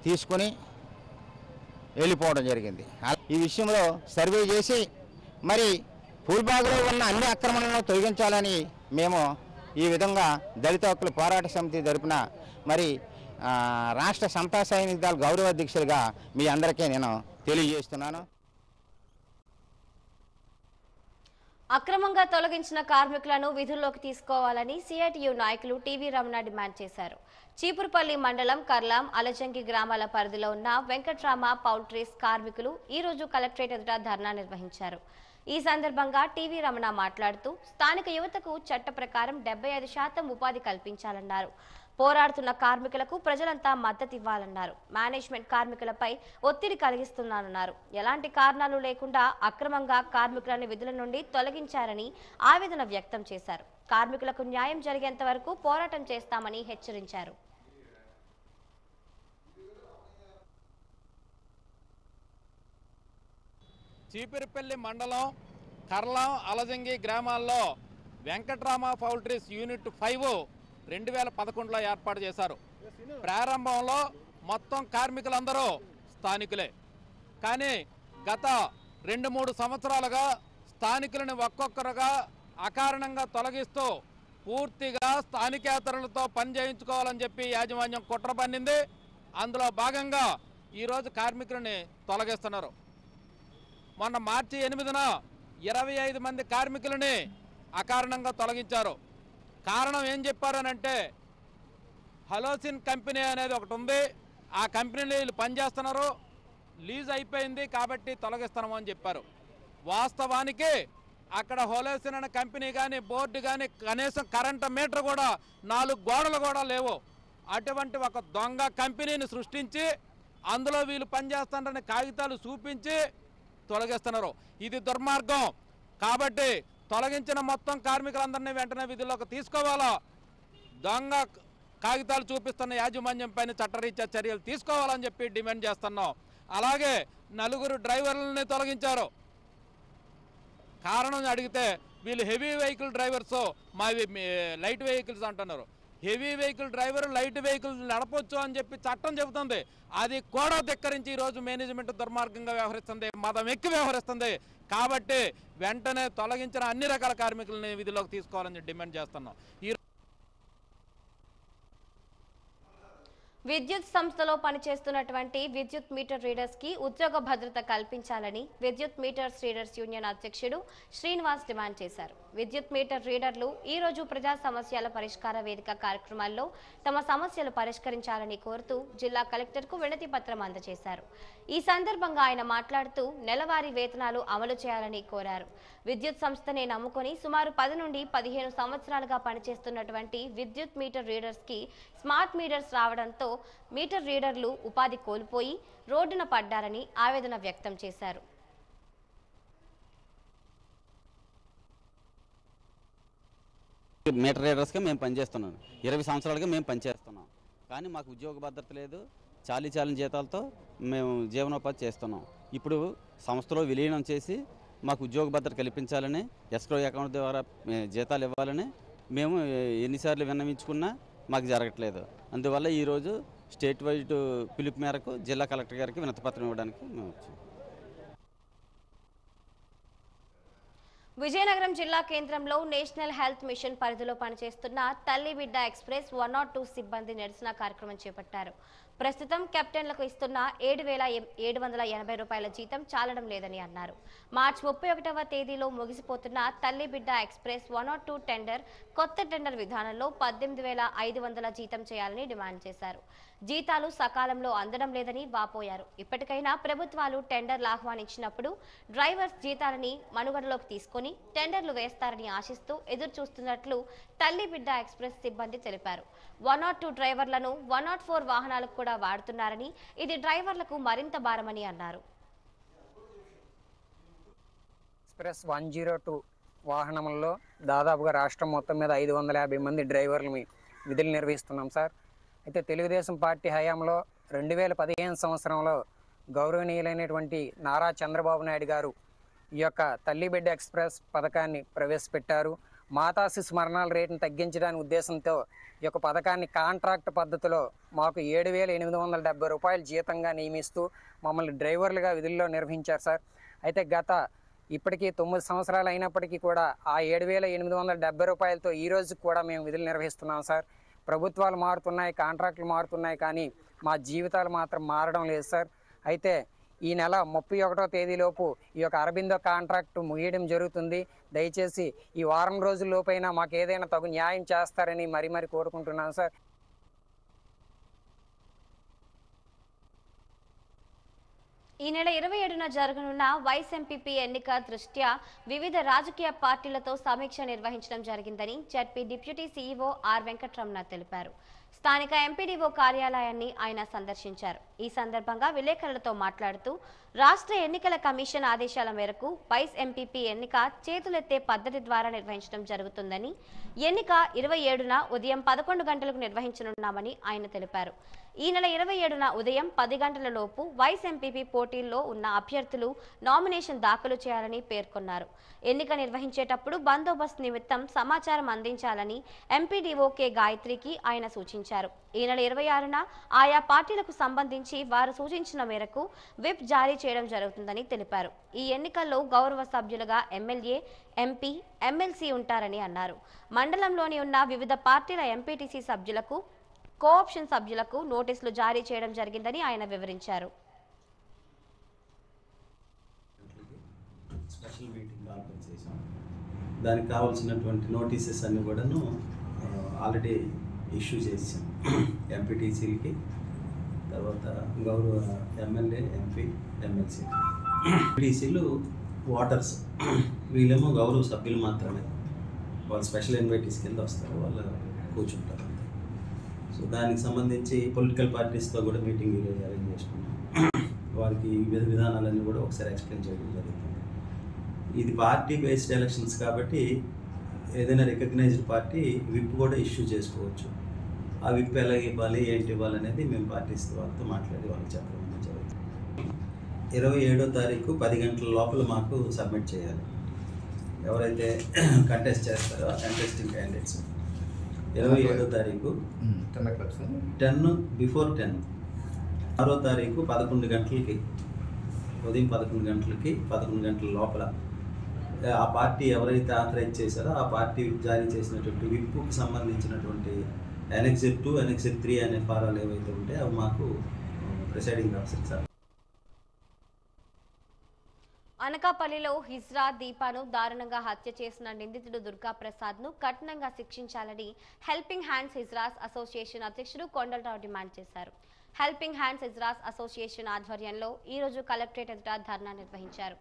తీసుకొని వెళ్ళిపోవడం జరిగింది. ఈ విషయంలో సర్వే చేసి మరి పూల్బాగ్లో ఉన్న అన్ని ఆక్రమణలను తొలగించాలని మేము ఈ విధంగా దళిత హక్కుల పోరాట సమితి తరపున మరి రాష్ట్ర సమతా సైనిక దళ గౌరవ అధ్యక్షులుగా మీ అందరికీ నేను తెలియజేస్తున్నాను. అక్రమంగా తొలగించిన కార్మికులను విధుల్లోకి తీసుకోవాలని సిఐటియు నాయకులు టీవీ రమణ డిమాండ్ చేశారు. చీపురుపల్లి మండలం కర్లాం, అలజంగి గ్రామాల పరిధిలో ఉన్న వెంకట్రామ పౌల్ట్రీస్ కార్మికులు ఈ రోజు కలెక్టరేట్ ఎదుట ధర్నా నిర్వహించారు. ఈ సందర్భంగా టీవీ రమణ మాట్లాడుతూ స్థానిక యువతకు చట్ట ప్రకారం 75% ఉపాధి కల్పించాలన్నారు. పోరాడుతున్న కార్మికులకు ప్రజలంతా మద్దతు ఇవ్వాలన్నారు. మేనేజ్మెంట్ కార్మికులపై ఒత్తిడి కలిగిస్తున్నారన్నారు. ఎలాంటి కారణాలు లేకుండా అక్రమంగా కార్మికులను విధుల నుండి తొలగించారని ఆవేదన వ్యక్తం చేశారు. కార్మికులకు న్యాయం జరిగేంత వరకు పోరాటం చేస్తామని హెచ్చరించారు. చీపురుపల్లి మండలం కర్లాం, అలజంగి గ్రామాల్లో వెంకట్రామ పౌల్ట్రీస్ యూనిట్ 5 2011లో ఏర్పాటు చేశారు. ప్రారంభంలో మొత్తం కార్మికులందరూ స్థానికులే. కానీ గత 2-3 సంవత్సరాలుగా స్థానికులను ఒక్కొక్కరుగా అకారణంగా తొలగిస్తూ పూర్తిగా స్థానికేతరులతో పని చేయించుకోవాలని చెప్పి యాజమాన్యం కుట్ర పన్నింది. అందులో భాగంగా ఈరోజు కార్మికులని తొలగిస్తున్నారు. మొన్న మార్చి 8న 25 మంది కార్మికులని అకారణంగా తొలగించారు. కారణం ఏం చెప్పారనంటే హలోసిన్ కంపెనీ అనేది ఒకటి ఉంది, ఆ కంపెనీలో వీళ్ళు పనిచేస్తున్నారు, లీజ్ అయిపోయింది కాబట్టి తొలగిస్తున్నామని చెప్పారు. వాస్తవానికి అక్కడ హోలోసిన్ అనే కంపెనీ కానీ బోర్డు కానీ కనీసం కరెంటు మీటర్ కూడా 4 గోడలు కూడా లేవు. అటువంటి ఒక దొంగ కంపెనీని సృష్టించి అందులో వీళ్ళు పనిచేస్తారని కాగితాలు చూపించి తొలగిస్తున్నారు. ఇది దుర్మార్గం. కాబట్టి తొలగించిన మొత్తం కార్మికులందరినీ వెంటనే విధుల్లోకి తీసుకోవాలా, దొంగ కాగితాలు చూపిస్తున్న యాజమాన్యం పైన చట్టరీత్యా చర్యలు తీసుకోవాలని చెప్పి డిమాండ్ చేస్తున్నాం. అలాగే 4 డ్రైవర్లని తొలగించారు. కారణం అడిగితే వీళ్ళు హెవీ వెహికల్ డ్రైవర్స్, మావి లైట్ వెహికల్స్ అంటున్నారు. Heavy vehicle driver light vehicle నడపొచ్చు అని చెప్పి చట్టం చెబుతుంది. అది కూడా ధిక్కరించి ఈరోజు మేనేజ్మెంట్ దుర్మార్గంగా వ్యవహరిస్తుంది, మదం ఎక్కి వ్యవహరిస్తుంది. కాబట్టి వెంటనే తొలగించిన అన్ని రకాల కార్మికులని విధిలోకి తీసుకోవాలని డిమాండ్ చేస్తున్నాం. విద్యుత్ సంస్థలో పనిచేస్తున్నటువంటి విద్యుత్ మీటర్ రీడర్స్ కి ఉద్యోగ భద్రత కల్పించాలని విద్యుత్ మీటర్స్ రీడర్స్ యూనియన్ అధ్యక్షుడు శ్రీనివాస్ డిమాండ్ చేశారు. విద్యుత్ మీటర్ రీడర్లు ఈ రోజు ప్రజా సమస్యల పరిష్కార వేదిక కార్యక్రమాల్లో తమ సమస్యలు పరిష్కరించాలని కోరుతూ జిల్లా కలెక్టర్కు వినతి పత్రం అందజేశారు. ఈ సందర్భంగా ఆయన మాట్లాడుతూ నెలవారీ వేతనాలు అమలు చేయాలని కోరారు. విద్యుత్ సంస్థనే నమ్ముకొని సుమారు 10 నుండి 15 సంవత్సరాలుగా పనిచేస్తున్నటువంటి విద్యుత్ మీటర్ రీడర్స్ కి స్మార్ట్ మీటర్స్ రావడంతో మీటర్ రీడర్లు ఉపాధి కోల్పోయి రోడ్డున పడ్డారని ఆవేదన వ్యక్తం చేశారు. మీటర్ రీడర్స్గా మేము పనిచేస్తున్నాం. 20 సంవత్సరాలుగా మేము పనిచేస్తున్నాం. కానీ మాకు ఉద్యోగ భద్రత లేదు. చాలీ జీతాలతో మేము జీవనోపాధి చేస్తున్నాం. ఇప్పుడు సంస్థలో విలీనం చేసి మాకు ఉద్యోగ భద్రత కల్పించాలని, ఎస్క్రో అకౌంట్ ద్వారా జీతాలు ఇవ్వాలని మేము ఎన్నిసార్లు విన్నవించుకున్నా మాకు జరగట్లేదు. అందువల్ల ఈరోజు స్టేట్ వైడ్ పిలుపు మేరకు జిల్లా కలెక్టర్ గారికి వినతిపత్రం ఇవ్వడానికి మేము వచ్చాం. విజయనగరం జిల్లా కేంద్రంలో నేషనల్ హెల్త్ మిషన్ పరిధిలో పనిచేస్తున్న తల్లి బిడ్డ ఎక్స్ప్రెస్ 102 సిబ్బంది నిరసన కార్యక్రమం చేపట్టారు. ప్రస్తుతం కెప్టెన్లకు ఇస్తున్న 7,780 రూపాయల జీతం చాలడం లేదని అన్నారు. మార్చి 31వ తేదీలో ముగిసిపోతున్న తల్లి బిడ్డ ఎక్స్ప్రెస్ 102 టెండర్ కొత్త టెండర్ విధానంలో 18,500 జీతం చేయాలని డిమాండ్ చేశారు. జీతాలు సకాలంలో అందడం లేదని వాపోయారు. ఇప్పటికైనా ప్రభుత్వాలు టెండర్లు ఆహ్వానించినప్పుడు డ్రైవర్స్ జీతాలని మనుగడలోకి తీసుకుని టెండర్లు వేస్తారని ఆశిస్తూ ఎదురు చూస్తున్నట్లు తల్లి బిడ్డ ఎక్స్ప్రెస్ సిబ్బంది తెలిపారు. 102 డ్రైవర్లను 104 వాహనాలకు కూడా వాడుతున్నారని, ఇది డ్రైవర్లకు మరింత భారమని అన్నారు. ఎక్స్ప్రెస్ 102 వాహనంలో దాదాపుగా రాష్ట్రం మొత్తం మీద 550 మంది డ్రైవర్లు విధులు నిర్వహిస్తున్నాం సార్. అయితే తెలుగుదేశం పార్టీ హయాంలో 2015 సంవత్సరంలో గౌరవనీయులైనటువంటి నారా చంద్రబాబు నాయుడు గారు ఈ యొక్క తల్లి బిడ్డ ఎక్స్ప్రెస్ పథకాన్ని ప్రవేశపెట్టారు. మాతా శిశు మరణాల రేటును తగ్గించడానికి ఉద్దేశంతో ఈ యొక్క పథకాన్ని కాంట్రాక్ట్ పద్ధతిలో మాకు 7,870 రూపాయలు జీతంగా నియమిస్తూ మమ్మల్ని డ్రైవర్లుగా విధుల్లో నిర్వహించారు సార్. అయితే ఇప్పటికీ 9 సంవత్సరాలు అయినప్పటికీ కూడా ఆ 7,870 రూపాయలతో ఈ రోజు కూడా మేము విధులు నిర్వహిస్తున్నాం సార్. ప్రభుత్వాలు మారుతున్నాయి, కాంట్రాక్టులు మారుతున్నాయి, కానీ మా జీవితాలు మాత్రం మారడం లేదు సార్. అయితే ఈ నెల 31వ తేదీలోపు ఈ యొక్క అరబిందో కాంట్రాక్టు ముగియడం జరుగుతుంది. దయచేసి ఈ వారం రోజుల్లోపైనా మాకు ఏదైనా తగు న్యాయం చేస్తారని మరీ కోరుకుంటున్నాను సార్. ఈ నెల 27న జరగనున్న వైస్ ఎంపీపీ ఎన్నిక దృష్ట్యా వివిధ రాజకీయ పార్టీలతో సమీక్ష నిర్వహించడం జరిగిందని ZP deputy CEO are Venkataramana తెలిపారు. స్థానిక ఎంపీడీఓ కార్యాలయాన్ని ఆయన సందర్శించారు. ఈ సందర్భంగా విలేకరులతో మాట్లాడుతూ రాష్ట్ర ఎన్నికల కమిషన్ ఆదేశాల మేరకు వైస్ ఎంపీపీ ఎన్నిక చేతులెత్తే పద్ధతి ద్వారా నిర్వహించడం జరుగుతుందని, ఎన్నిక 27న ఉదయం 11 గంటలకు నిర్వహించనున్నామని ఆయన తెలిపారు. ఈ నెల 27న ఉదయం 10 గంటల లోపు వైస్ ఎంపీపీ పోటీల్లో ఉన్న అభ్యర్థులు నామినేషన్ దాఖలు చేయాలని పేర్కొన్నారు. ఎన్నిక నిర్వహించేటప్పుడు బందోబస్తు నిమిత్తం సమాచారం అందించాలని ఎంపీడీఓ కె గాయత్రికి ఆయన సూచించారు. ఈ నెల 26న ఆయా పార్టీలకు సంబంధించి వారు సూచించిన మేరకు విప్ జారీ చేయడం జరుగుతుందని తెలిపారు. ఈ ఎన్నికల్లో గౌరవ సభ్యులుగా ఎమ్మెల్యే, ఎంపీ, ఎమ్మెల్సీ ఉంటారని అన్నారు. మండలంలోని ఉన్న వివిధ పార్టీల ఎంపీటీసీ సభ్యులకు, కోఆప్షన్ సభ్యులకు నోటీసులు జారీ చేయడం జరిగిందని ఆయన వివరించారు. స్పెషల్ మీటింగ్ ఆర్గనైజ్ చేశాం. దానికి కావాల్సినటువంటి నోటీసెస్ అన్ని కూడాను ఆల్రెడీ ఇష్యూ చేసాం ఎంపీటీసీలకి, తర్వాత గౌరవ ఎమ్మెల్యే, ఎంపీ, ఎమ్మెల్సీ. ఎంపీటీసీలు ఓటర్స్, వీళ్ళేమో గౌరవ సభ్యులు మాత్రమే. వాళ్ళు స్పెషల్ ఇన్వైటీస్ కింద వస్తారు, వాళ్ళు కూర్చుంటారు. సో దానికి సంబంధించి పొలిటికల్ పార్టీస్తో కూడా మీటింగ్ ఈరోజు అరేంజ్ చేసుకున్నాం. వారికి వివిధ విధానాలన్నీ కూడా ఒకసారి ఎక్స్ప్లెయిన్ చేయడం జరుగుతుంది. ఇది పార్టీ బేస్డ్ ఎలక్షన్స్ కాబట్టి ఏదైనా రికగ్నైజ్డ్ పార్టీ విప్ కూడా ఇష్యూ చేసుకోవచ్చు. ఆ విప్ ఎలా ఇవ్వాలి, ఏంటి ఇవ్వాలి అనేది మేము పార్టీస్ వాళ్ళతో మాట్లాడి వాళ్ళకి చెప్పడం జరుగుతుంది. 27వ తారీఖు 10 గంటల లోపల మాకు సబ్మిట్ చేయాలి. ఎవరైతే కంటెస్ట్ చేస్తారో ఆ కంటెస్టింగ్ క్యాండిడేట్స్ 27వ తారీఖు 10 బిఫోర్ 10, 6వ తారీఖు 11 గంటలకి, ఉదయం 11 గంటలకి, 11 గంటల లోపల ఆ పార్టీ ఎవరైతే ఆథరైజ్ చేశారో ఆ పార్టీ జారీ చేసినటువంటి విప్పుకి సంబంధించినటువంటి ఎనెక్సర్ 2, ఎనెక్సర్ 3 అనే ఫారాలు ఏవైతే ఉంటాయో అవి మాకు ప్రిసైడింగ్ ఆఫీసర్ సార్. అనకాపల్లిలో హిజ్రా దీపాను దారుణంగా హత్య చేసిన నిందితుడు దుర్గా ప్రసాద్ను కఠినంగా శిక్షించాలని హెల్పింగ్ హ్యాండ్స్ హిజ్రాస్ అసోసియేషన్ అధ్యక్షుడు కొండలరావు డిమాండ్ చేశారు. హెల్పింగ్ హ్యాండ్స్ హిజ్రాస్ అసోసియేషన్ ఆధ్వర్యంలో ఈరోజు కలెక్టరేట్ ఎదుట ధర్నా నిర్వహించారు.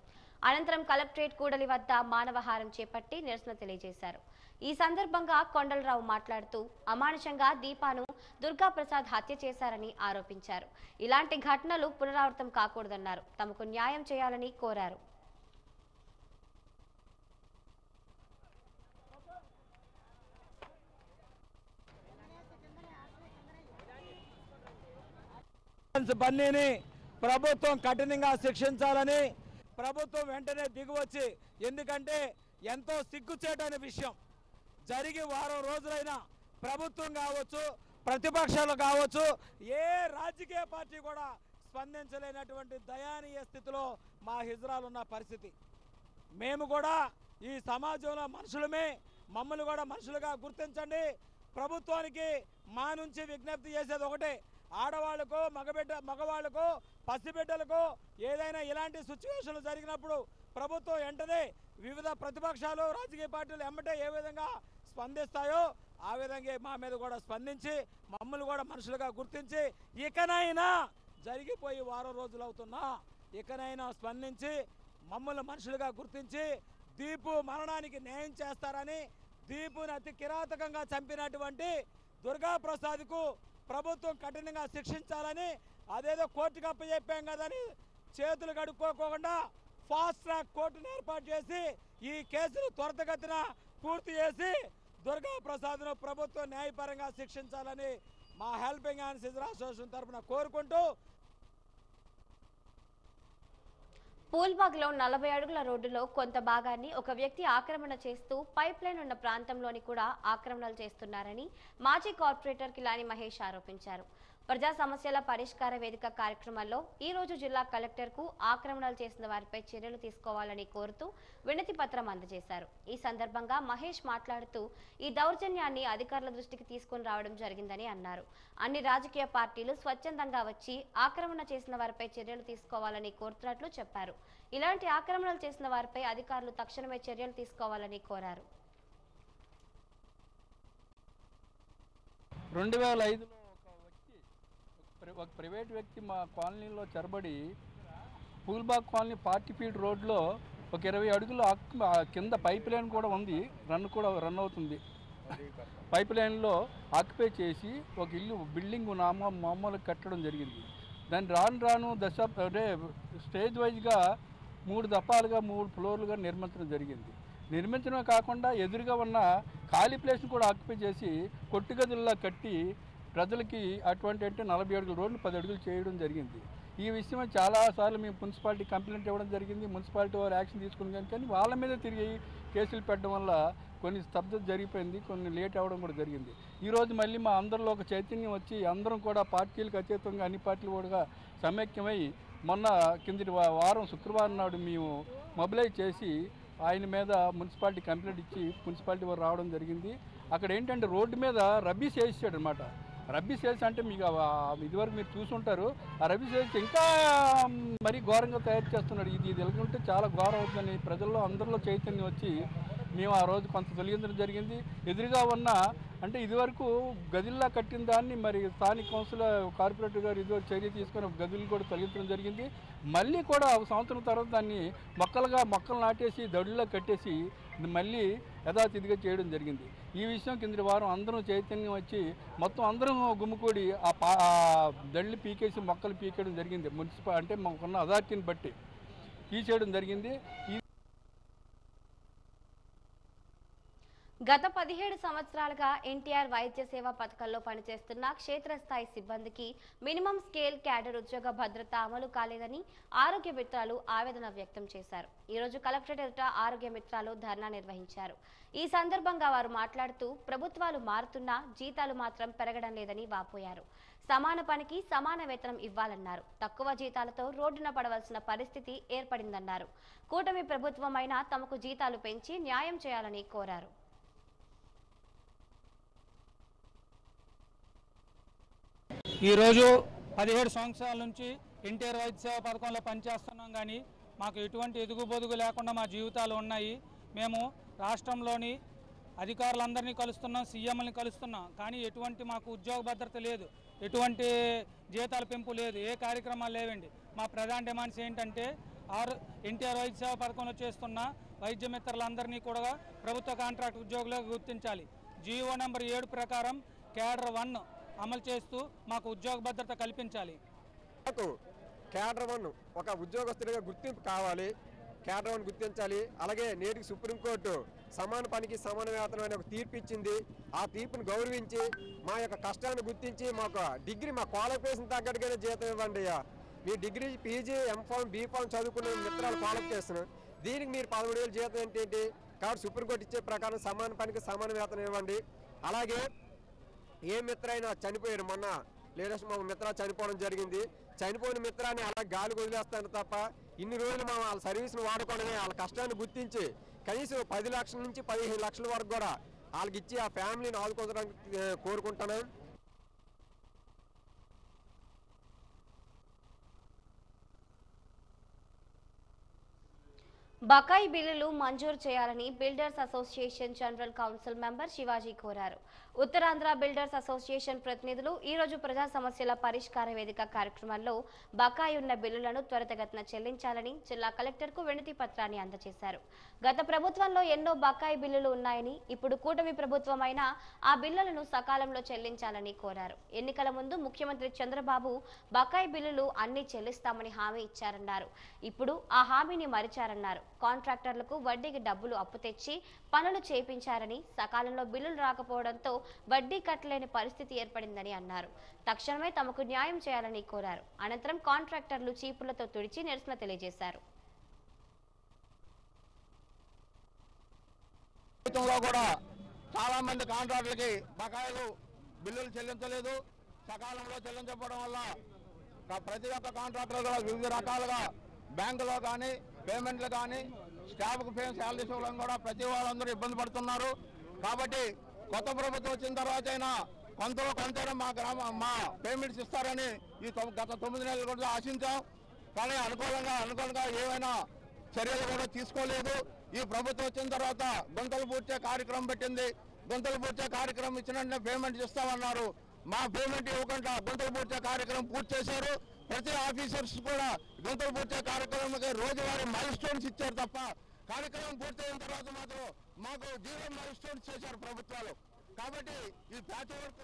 అనంతరం కలెక్టరేట్ కూడలి వద్ద మానవహారం చేపట్టి నిరసన తెలియజేశారు. ఈ సందర్భంగా కొండలరావు మాట్లాడుతూ అమానుషంగా దీపాను దుర్గా ప్రసాద్ హత్య చేశారని ఆరోపించారు. ఇలాంటి ఘటనలు పునరావృతం కాకూడదన్నారు. తమకు న్యాయం చేయాలని కోరారు. బన్నీని ప్రభుత్వం కఠినంగా శిక్షించాలని ప్రభుత్వం వెంటనే దిగివచ్చి, ఎందుకంటే ఎంతో సిగ్గుచేటనే విషయం జరిగి వారం రోజులైనా ప్రభుత్వం కావచ్చు, ప్రతిపక్షాలు కావచ్చు, ఏ రాజకీయ పార్టీ కూడా స్పందించలేనటువంటి దయానీయ స్థితిలో మా హిజ్రాలు ఉన్న పరిస్థితి. మేము కూడా ఈ సమాజంలో మనుషులమే, మమ్మల్ని కూడా మనుషులుగా గుర్తించండి. ప్రభుత్వానికి మా నుంచి విజ్ఞప్తి చేసేది ఒకటే, ఆడవాళ్లకు, మగవాళ్లకు, పసిబిడ్డలకు ఏదైనా ఇలాంటి సిచ్యువేషన్లు జరిగినప్పుడు ప్రభుత్వం వెంటనే వివిధ ప్రతిపక్షాలు, రాజకీయ పార్టీలు ఎమ్మటే ఏ విధంగా స్పందిస్తాయో ఆ విధంగా మా మీద కూడా స్పందించి మమ్మల్ని కూడా మనుషులుగా గుర్తించి, ఇకనైనా జరిగిపోయి వారం రోజులు అవుతున్నా ఇకనైనా స్పందించి మమ్మల్ని మనుషులుగా గుర్తించి దీపు మరణానికి న్యాయం చేస్తారని, దీపుని అతి కిరాతకంగా చంపినటువంటి దుర్గా ప్రసాద్కు ప్రభుత్వం కఠినంగా శిక్షించాలని, అదేదో కోర్టుకు అప్పచెప్పాం కదని చేతులు కడుక్కోకుండా ఫాస్ట్ ట్రాక్ కోర్టును ఏర్పాటు చేసి ఈ కేసును త్వరితగతిన పూర్తి చేసి దుర్గా ప్రసాద్ను ప్రభుత్వం న్యాయపరంగా శిక్షించాలని మా హెల్పింగ్ హ్యాండ్స్ హిజ్రా అసోసియేషన్ తరఫున కోరుకుంటూ, పూల్బాగ్లో 40 అడుగుల రోడ్డులో కొంత భాగాన్ని ఒక వ్యక్తి ఆక్రమణ చేస్తూ పైప్ లైన్ ఉన్న ప్రాంతంలోని కూడా ఆక్రమణలు చేస్తున్నారని మాజీ కార్పొరేటర్ కిలాని మహేష్ ఆరోపించారు. ప్రజా సమస్యల పరిష్కార వేదిక కార్యక్రమంలో ఈ రోజు జిల్లా కలెక్టర్కు ఆక్రమణలు చేసిన వారిపై చర్యలు తీసుకోవాలని కోరుతూ వినతి పత్రం అందజేశారు. ఈ సందర్భంగా మహేష్ మాట్లాడుతూ ఈ దౌర్జన్యాన్ని అధికారుల దృష్టికి తీసుకుని రావడం జరిగిందని అన్నారు. అన్ని రాజకీయ పార్టీలు స్వచ్ఛందంగా వచ్చి ఆక్రమణ చేసిన వారిపై చర్యలు తీసుకోవాలని కోరుతున్నట్లు చెప్పారు. ఇలాంటి ఆక్రమణలు చేసిన వారిపై అధికారులు తక్షణమే చర్యలు తీసుకోవాలని కోరారు. 2005లో ఒక ప్రైవేట్ వ్యక్తి మా కాలనీలో చొరబడి పూల్బాగ్ కాలనీ 40 ఫీట్ రోడ్లో ఒక 20 అడుగులు కింద పైప్ లైన్ కూడా ఉంది, రన్ అవుతుంది. పైప్ లైన్లో ఆక్యుపై చేసి ఒక ఇల్లు బిల్డింగ్ మామూలుగా కట్టడం జరిగింది. దాన్ని రాను స్టేజ్ వైజ్గా 3 దఫాలుగా 3 ఫ్లోర్లుగా నిర్మించడం జరిగింది. నిర్మించడమే కాకుండా ఎదురుగా ఉన్న ఖాళీ ప్లేస్ని కూడా ఆక్యుపై చేసి కొట్టుగదుల్లా కట్టి ప్రజలకి అటువంటి 40 అడుగుల రోడ్లు 10 అడుగులు చేయడం జరిగింది. ఈ విషయమే చాలాసార్లు మేము మున్సిపాలిటీ కంప్లైంట్ ఇవ్వడం జరిగింది. మున్సిపాలిటీ వారు యాక్షన్ తీసుకుని కానీ వాళ్ళ మీద తిరిగి కేసులు పెట్టడం వల్ల కొన్ని స్తబ్దత జరిగిపోయింది, కొన్ని లేట్ అవ్వడం కూడా జరిగింది. ఈరోజు మళ్ళీ మా అందరిలో ఒక చైతన్యం వచ్చి అందరం కూడా పార్టీలకు అతీతంగా అన్ని పార్టీలు కూడా సమైక్యమై మొన్న కిందటి వారం శుక్రవారం నాడు మేము మొబిలైజ్ చేసి ఆయన మీద మున్సిపాలిటీ కంప్లైంట్ ఇచ్చి మున్సిపాలిటీ వారు రావడం జరిగింది. అక్కడ ఏంటంటే రోడ్డు మీద రబ్బీస్ వేసాడు అనమాట. రబ్బీస్ వేసి అంటే మీకు ఇదివరకు మీరు చూసుంటారు. ఆ రబ్బీస్ వేసి ఇంకా మరీ ఘోరంగా తయారు చేస్తున్నాడు. ఇది ఎలాగంటే చాలా ఘోరం అవుతుందని ప్రజల్లో అందరిలో చైతన్యం వచ్చి మేము ఆ రోజు కొంత తొలగించడం జరిగింది. ఎదురుగా ఉన్న అంటే ఇదివరకు గదిల్లా కట్టిన దాన్ని మరి స్థానిక కౌన్సిల్ కార్పొరేటర్ గారు ఇదివరకు చర్య తీసుకొని గదులు కూడా తొలగించడం జరిగింది. మళ్ళీ కూడా ఒక సంవత్సరం తర్వాత దాన్ని మొక్కలు నాటేసి దడుల్లో కట్టేసి మళ్ళీ యథాతిథిగా చేయడం జరిగింది. ఈ విషయం కింది వారం అందరం చైతన్యం వచ్చి మొత్తం అందరం గుమ్ముకూడి ఆ దళ్ళు పీకేసి మొక్కలు పీకేయడం జరిగింది. అంటే మాకున్న అథారిటీని బట్టి తీసేయడం జరిగింది. గత 17 సంవత్సరాలుగా ఎన్టీఆర్ వైద్య సేవా పథకంలో పనిచేస్తున్న క్షేత్రస్థాయి సిబ్బందికి మినిమం స్కేల్ క్యాడర్ ఉద్యోగ భద్రత అమలు కాలేదని ఆరోగ్య మిత్రాలు ఆవేదన వ్యక్తం చేశారు. ఈ రోజు కలెక్టరేట్ ఎదుట ఆరోగ్య మిత్రాలు ధర్నా నిర్వహించారు. ఈ సందర్భంగా వారు మాట్లాడుతూ ప్రభుత్వాలు మారుతున్నా జీతాలు మాత్రం పెరగడం లేదని వాపోయారు. సమాన పనికి సమాన వేతనం ఇవ్వాలన్నారు. తక్కువ జీతాలతో రోడ్డున పడవలసిన పరిస్థితి ఏర్పడిందన్నారు. కూటమి ప్రభుత్వమైనా తమకు జీతాలు పెంచి న్యాయం చేయాలని కోరారు. ఈరోజు 17 సంవత్సరాల నుంచి ఎన్టీఆర్ వైద్య సేవా పథకంలో పనిచేస్తున్నాం, కానీ మాకు ఎటువంటి ఎదుగుబొదుగు లేకుండా మా జీవితాలు ఉన్నాయి. మేము రాష్ట్రంలోని అధికారులందరినీ కలుస్తున్నాం, సీఎంని కలుస్తున్నాం, కానీ ఎటువంటి మాకు ఉద్యోగ భద్రత లేదు, ఎటువంటి జీతాల పెంపు లేదు, ఏ కార్యక్రమాలు లేవండి. మా ప్రధాన డిమాండ్స్ ఏంటంటే ఎన్టీఆర్ వైద్య సేవా పథకంలో చేస్తున్న వైద్య మిత్రులందరినీ కూడా ప్రభుత్వ కాంట్రాక్ట్ ఉద్యోగులుగా గుర్తించాలి. జీవో నెంబర్ 7 ప్రకారం క్యాడర్ 1 అమలు చేస్తూ మాకు ఉద్యోగ భద్రత కల్పించాలి. క్యాడర్ 1 ఒక ఉద్యోగస్తుడిగా గుర్తింపు కావాలి, క్యాడర్ 1 గుర్తించాలి. అలాగే నేటికి సుప్రీంకోర్టు సమాన పనికి సమాన వేతనం అనే ఒక తీర్పు ఇచ్చింది. ఆ తీర్పును గౌరవించి మా యొక్క కష్టాన్ని గుర్తించి మాకు డిగ్రీ మా క్వాలిఫికేషన్ తగ్గట్టుగానే జీతం ఇవ్వండి. మీ డిగ్రీ పీజీ ఎంఫామ్ బీఫామ్ చదువుకునే మిత్రాలు క్వాలిఫికేషన్, దీనికి మీరు 17,000 జీతం ఏంటి కాబట్టి సుప్రీంకోర్టు ఇచ్చే ప్రకారం సమాన పనికి సమాన వేతనం ఇవ్వండి. అలాగే ఏ మిత్ర అయినా చనిపోయారు, మొన్న లేటెస్ట్ మా మిత్ర చనిపోవడం జరిగింది. చనిపోయిన మిత్రాన్ని అలా గాలి వదిలేస్తాను తప్ప ఇన్ని రోజులు మా వాళ్ళ సర్వీస్ను వాడుకోవడమే, వాళ్ళ కష్టాన్ని గుర్తించి కనీసం 10 లక్షల నుంచి 15 లక్షల వరకు కూడా వాళ్ళకి ఇచ్చి ఆ ఫ్యామిలీని ఆదుకోవడానికి కోరుకుంటాను. బకాయి బిల్లులు మంజూరు చేయాలని builders association general council member Shivaji కోరారు. ఉత్తరాంధ్ర బిల్డర్స్ అసోసియేషన్ ప్రతినిధులు ఈ రోజు ప్రజా సమస్యల పరిష్కార వేదిక కార్యక్రమంలో బకాయి ఉన్న బిల్లులను త్వరితగతిన చెల్లించాలని జిల్లా కలెక్టర్కు వినతి పత్రాన్ని అందజేశారు. గత ప్రభుత్వంలో ఎన్నో బకాయి బిల్లులు ఉన్నాయని, ఇప్పుడు కూటమి ప్రభుత్వమైనా ఆ బిల్లులను సకాలంలో చెల్లించాలని కోరారు. ఎన్నికల ముందు ముఖ్యమంత్రి చంద్రబాబు బకాయి బిల్లులు అన్ని చెల్లిస్తామని హామీ ఇచ్చారన్నారు. ఇప్పుడు ఆ హామీని మరిచారన్నారు. కాంట్రాక్టర్లకు వడ్డీకి డబ్బులు అప్పు తెచ్చి పనులు చేయించారని, సకాలంలో బిల్లులు రాకపోవడంతో వడ్డీ కట్టలేని పరిస్థితి ఏర్పడిందని అన్నారు. తక్షణమే తమకు న్యాయం చేయాలని కోరారు. అనంతరం కాంట్రాక్టర్లు చీపులతో తుడిచి నిరసన తెలియజేశారు. గతంలో కూడా చాలామంది కాంట్రాక్టులకి బకాయిలు బిల్లులు చెల్లించలేదు. సకాలంలో చెల్లించకపోవడం వల్ల ప్రతి ఒక్క కాంట్రాక్టర్ కూడా వివిధ రకాలుగా బ్యాంకులో కానీ పేమెంట్లు కానీ స్టాఫ్కు శాలరీస్ ఇవ్వడం కూడా ప్రతి వాళ్ళందరూ ఇబ్బంది పడుతున్నారు. కాబట్టి కొత్త ప్రభుత్వం వచ్చిన తర్వాత అయినా కొంతైనా మా పేమెంట్స్ ఇస్తారని ఈ గత 9 నెలలు కూడా ఆశించాం. కానీ అనుకూలంగా ఏమైనా చర్యలు కూడా తీసుకోలేదు. ఈ ప్రభుత్వం వచ్చిన తర్వాత గుంతలు పూడ్చే కార్యక్రమం పెట్టింది. గుంతలు పూడ్చే కార్యక్రమం ఇచ్చిన వెంటనే పేమెంట్ ఇస్తామన్నారు. మా పేమెంట్ ఇవ్వకుండా గుంతలు పూడ్చే కార్యక్రమం పూర్తి చేశారు. ప్రతి ఆఫీసర్స్ కూడా గుంతలు పూడ్చే కార్యక్రమానికి రోజువారీ మైల్ స్టోన్స్ ఇచ్చారు తప్ప కార్యక్రమం పూర్తయిన తర్వాత మాత్రం మాకు 0 మైల్ స్టోన్స్ చేశారు ప్రభుత్వాలు. కాబట్టి ఈ ప్యాచ్ వర్క్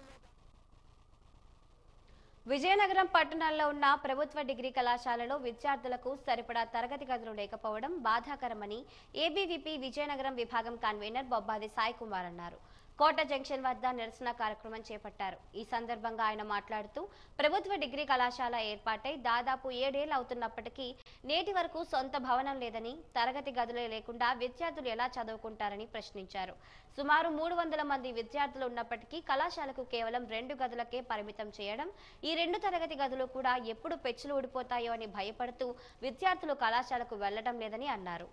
విజయనగరం పట్టణంలో ఉన్న ప్రభుత్వ డిగ్రీ కళాశాలలో విద్యార్థులకు సరిపడా తరగతి గదులు లేకపోవడం బాధాకరమని ఏబీవీపీ విజయనగరం విభాగం కన్వీనర్ బొబ్బాది సాయి కుమార్ అన్నారు. కోట జంక్షన్ వద్ద నిరసన కార్యక్రమం చేపట్టారు. ఈ సందర్భంగా ఆయన మాట్లాడుతూ ప్రభుత్వ డిగ్రీ కళాశాల ఏర్పాటై దాదాపు 7 ఏళ్లు అవుతున్నప్పటికీ నేటి వరకు సొంత భవనం లేదని, తరగతి గదులే లేకుండా విద్యార్థులు ఎలా చదువుకుంటారని ప్రశ్నించారు. సుమారు 300 మంది విద్యార్థులు ఉన్నప్పటికీ కళాశాలకు కేవలం 2 గదులకే పరిమితం చేయడం, ఈ 2 తరగతి గదులు కూడా ఎప్పుడు పెచ్చులు ఊడిపోతాయో అని భయపడుతూ విద్యార్థులు కళాశాలకు వెళ్లడం లేదని అన్నారు.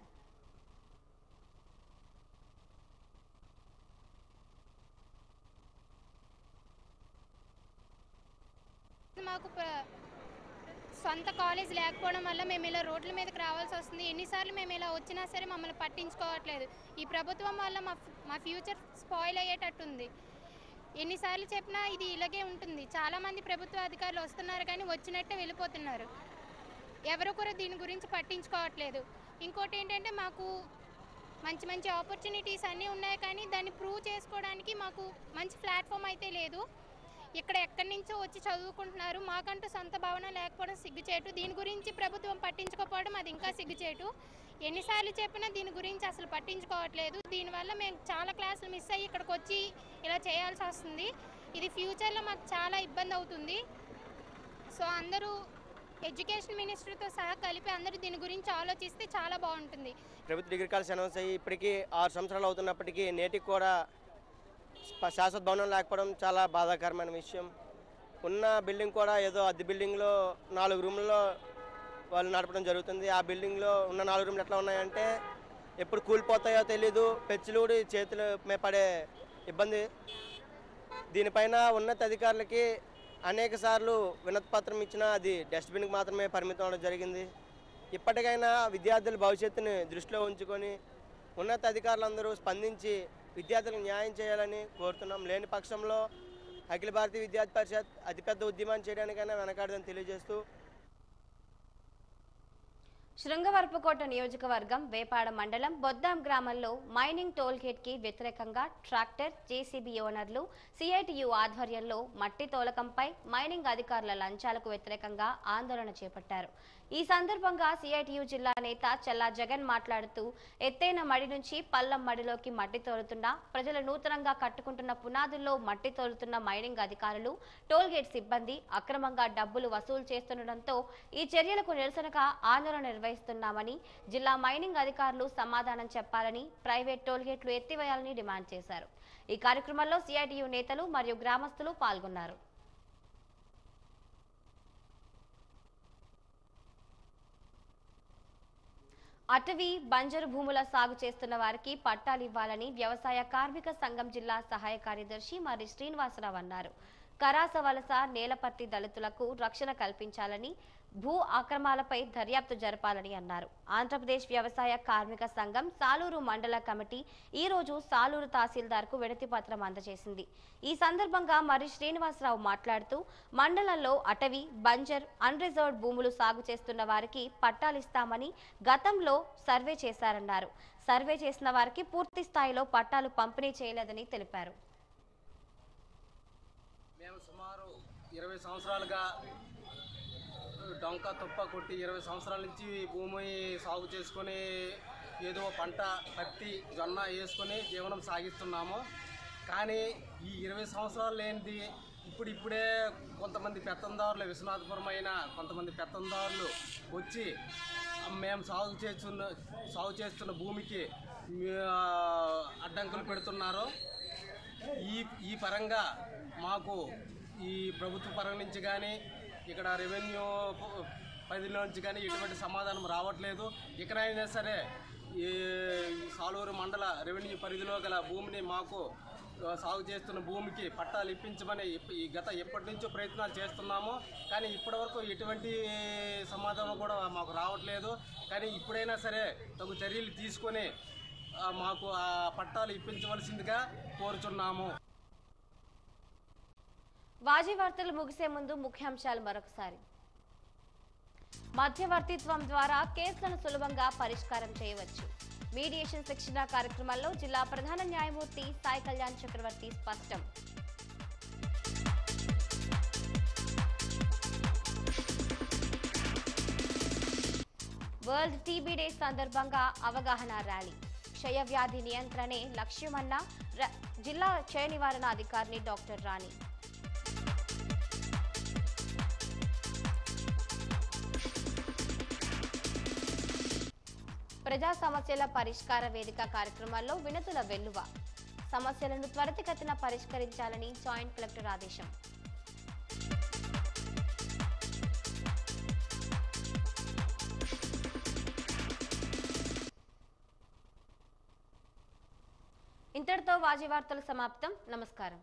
మాకు సొంత కాలేజ్ లేకపోవడం వల్ల మేము ఇలా రోడ్ల మీదకి రావాల్సి వస్తుంది. ఎన్నిసార్లు మేము ఇలా వచ్చినా సరే మమ్మల్ని పట్టించుకోవట్లేదు. ఈ ప్రభుత్వం వల్ల మా ఫ్యూచర్ స్పాయిల్ అయ్యేటట్టుంది. ఎన్నిసార్లు చెప్పినా ఇది ఇలాగే ఉంటుంది. చాలామంది ప్రభుత్వ అధికారులు వస్తున్నారు కానీ వచ్చినట్టే వెళ్ళిపోతున్నారు. ఎవరు కూడా దీని గురించి పట్టించుకోవట్లేదు. ఇంకోటి ఏంటంటే మాకు మంచి ఆపర్చునిటీస్ అన్నీ ఉన్నాయి కానీ దాన్ని ప్రూవ్ చేసుకోవడానికి మాకు మంచి ప్లాట్ఫామ్ అయితే లేదు. ఇక్కడ ఎక్కడి నుంచో వచ్చి చదువుకుంటున్నారు. మాకంటూ సొంత భవనం లేకపోవడం సిగ్గుచేటు. దీని గురించి ప్రభుత్వం పట్టించుకోకపోవడం అది ఇంకా సిగ్గుచేటు. ఎన్నిసార్లు చెప్పినా దీని గురించి అసలు పట్టించుకోవట్లేదు. దీనివల్ల మేము చాలా క్లాసులు మిస్ అయ్యి ఇక్కడికి వచ్చి ఇలా చేయాల్సి వస్తుంది. ఇది ఫ్యూచర్లో మాకు చాలా ఇబ్బంది అవుతుంది. సో అందరూ ఎడ్యుకేషన్ మినిస్టర్తో సహా కలిపి అందరూ దీని గురించి ఆలోచిస్తే చాలా బాగుంటుంది. ప్రభుత్వ డిగ్రీ కాలేజ్ అనౌన్స్ అయ్యి ఇప్పటికీ 6 సంవత్సరాలు అవుతున్నప్పటికీ నేటికి కూడా శాశ్వత భవనం లేకపోవడం చాలా బాధాకరమైన విషయం. ఉన్న బిల్డింగ్ కూడా ఏదో అద్దె బిల్డింగ్లో 4 రూముల్లో వాళ్ళు నడపడం జరుగుతుంది. ఆ బిల్డింగ్లో ఉన్న 4 రూములు ఎట్లా ఉన్నాయంటే ఎప్పుడు కూలిపోతాయో తెలీదు, పెచ్చులూడి చేతులు పడే ఇబ్బంది. దీనిపైన ఉన్నత అధికారులకి అనేక సార్లు వినతి పత్రం ఇచ్చినా అది డస్ట్బిన్కి మాత్రమే పరిమితం అవడం జరిగింది. ఇప్పటికైనా విద్యార్థుల భవిష్యత్తుని దృష్టిలో ఉంచుకొని ఉన్నత అధికారులందరూ స్పందించి విద్యార్థులకు న్యాయం చేయాలని కోరుతున్నాం. లేని పక్షంలో అఖిల భారతీయ విద్యార్థి పరిషత్ అతిపెద్ద ఉద్యమాన్ని చేయడానికైనా వెనకాడదని తెలియజేస్తూ శృంగవరపుకోట నియోజకవర్గం వేపాడ మండలం బొద్దాం గ్రామంలో మైనింగ్ టోల్ గేట్ కి వ్యతిరేకంగా ట్రాక్టర్, జేసీబీ ఓనర్లు సిఐటియు ఆధ్వర్యంలో మట్టి తోలకంపై మైనింగ్ అధికారుల లంచాలకు వ్యతిరేకంగా ఆందోళన చేపట్టారు. ఈ సందర్భంగా సిఐటియు జిల్లా నేత చల్లా జగన్ మాట్లాడుతూ ఎత్తైన మడి నుంచి పల్లం మడిలోకి మట్టి తోలుతున్న ప్రజలు నూతనంగా కట్టుకుంటున్న పునాదుల్లో మట్టి తోలుతున్న మైనింగ్ అధికారులు, టోల్ గేట్ సిబ్బంది అక్రమంగా డబ్బులు వసూలు చేస్తుండటంతో ఈ చర్యలకు నిరసనగా ఆందోళన నిర్వహిస్తున్నామని, జిల్లా మైనింగ్ అధికారులు సమాధానం చెప్పాలని, ప్రైవేట్ టోల్ గేట్లు ఎత్తివేయాలని డిమాండ్ చేశారు. ఈ కార్యక్రమంలో సిఐటియు నేతలు మరియు గ్రామస్తులు పాల్గొన్నారు. అటవీ, బంజరు భూముల సాగు చేస్తున్న వారికి పట్టాలు ఇవ్వాలని వ్యవసాయ కార్మిక సంఘం జిల్లా సహాయ కార్యదర్శి మరి శ్రీనివాసరావు అన్నారు. కరాస వలస, నేలపర్తి దళితులకు రక్షణ కల్పించాలని, భూ ఆక్రమాలపై దర్యాప్తు జరపాలని అన్నారు. ఆంధ్రప్రదేశ్ వ్యవసాయ కార్మిక సంఘం సాలూరు మండల కమిటీ ఈ రోజు సాలూరు తహసీల్దార్కు వినతి పత్రం అందజేసింది. ఈ సందర్భంగా మరి శ్రీనివాసరావు మాట్లాడుతూ మండలంలో అటవీ, బంజర్, అన్రిజర్వ్డ్ భూములు సాగు చేస్తున్న వారికి పట్టాలిస్తామని గతంలో సర్వే చేశారన్నారు. సర్వే చేసిన వారికి పూర్తి స్థాయిలో పట్టాలు పంపిణీ చేయలేదని తెలిపారు. మేము సుమారు 20 సంవత్సరాలుగా డొంక తుప్ప కొట్టి 20 సంవత్సరాల నుంచి భూమి సాగు చేసుకొని ఏదో పంట, పత్తి, జొన్న వేసుకొని జీవనం సాగిస్తున్నాము. కానీ ఈ 20 సంవత్సరాలు లేనిది ఇప్పుడే కొంతమంది పెత్తందారులు, విశ్వనాథపురం అయిన కొంతమంది పెత్తందారులు వచ్చి మేము సాగు చేస్తున్న భూమికి అడ్డంకులు పెడుతున్నారో ఈ పరంగా మాకు ఈ ప్రభుత్వ పరం నుంచి కానీ ఇక్కడ రెవెన్యూ పరిధిలో నుంచి కానీ ఎటువంటి సమాధానం రావట్లేదు. ఇకనైనా సరే ఈ సాలూరు మండల రెవెన్యూ పరిధిలో గల భూమిని మాకు సాగు చేస్తున్న భూమికి పట్టాలు ఇప్పించమని ఎప్పటి నుంచో ప్రయత్నాలు చేస్తున్నాము. కానీ ఇప్పటివరకు ఎటువంటి సమాధానం కూడా మాకు రావట్లేదు. కానీ ఇప్పుడైనా సరే తగు చర్యలు తీసుకొని మాకు ఆ పట్టాలు ఇప్పించవలసిందిగా కోరుచున్నాము. వాజీ వార్తలు ముగిసే ముందు ముఖ్యాంశాలు మరొకసారి. మధ్యవర్తిత్వం ద్వారా కేసులను సులభంగా పరిష్కారం చేయవచ్చు. మీడియేషన్ శిక్షణ కార్యక్రమంలో జిల్లా ప్రధాన న్యాయమూర్తి సాయి కళ్యాణ్ చక్రవర్తి స్పష్టం. వరల్డ్ టీబీ డే సందర్భంగా అవగాహన ర్యాలీ. క్షయ వ్యాధి నియంత్రణే లక్ష్యమన్న జిల్లా క్షయ నివారణ అధికారిని డాక్టర్ రాణి. ప్రజా సమస్యల పరిష్కార వేదిక కార్యక్రమాల్లో వినతుల వెల్లువ. సమస్యలను త్వరితగతిన పరిష్కరించాలని జాయింట్ కలెక్టర్ ఆదేశం. ఇంతటితో వాజీ వార్తలు సమాప్తం. నమస్కారం.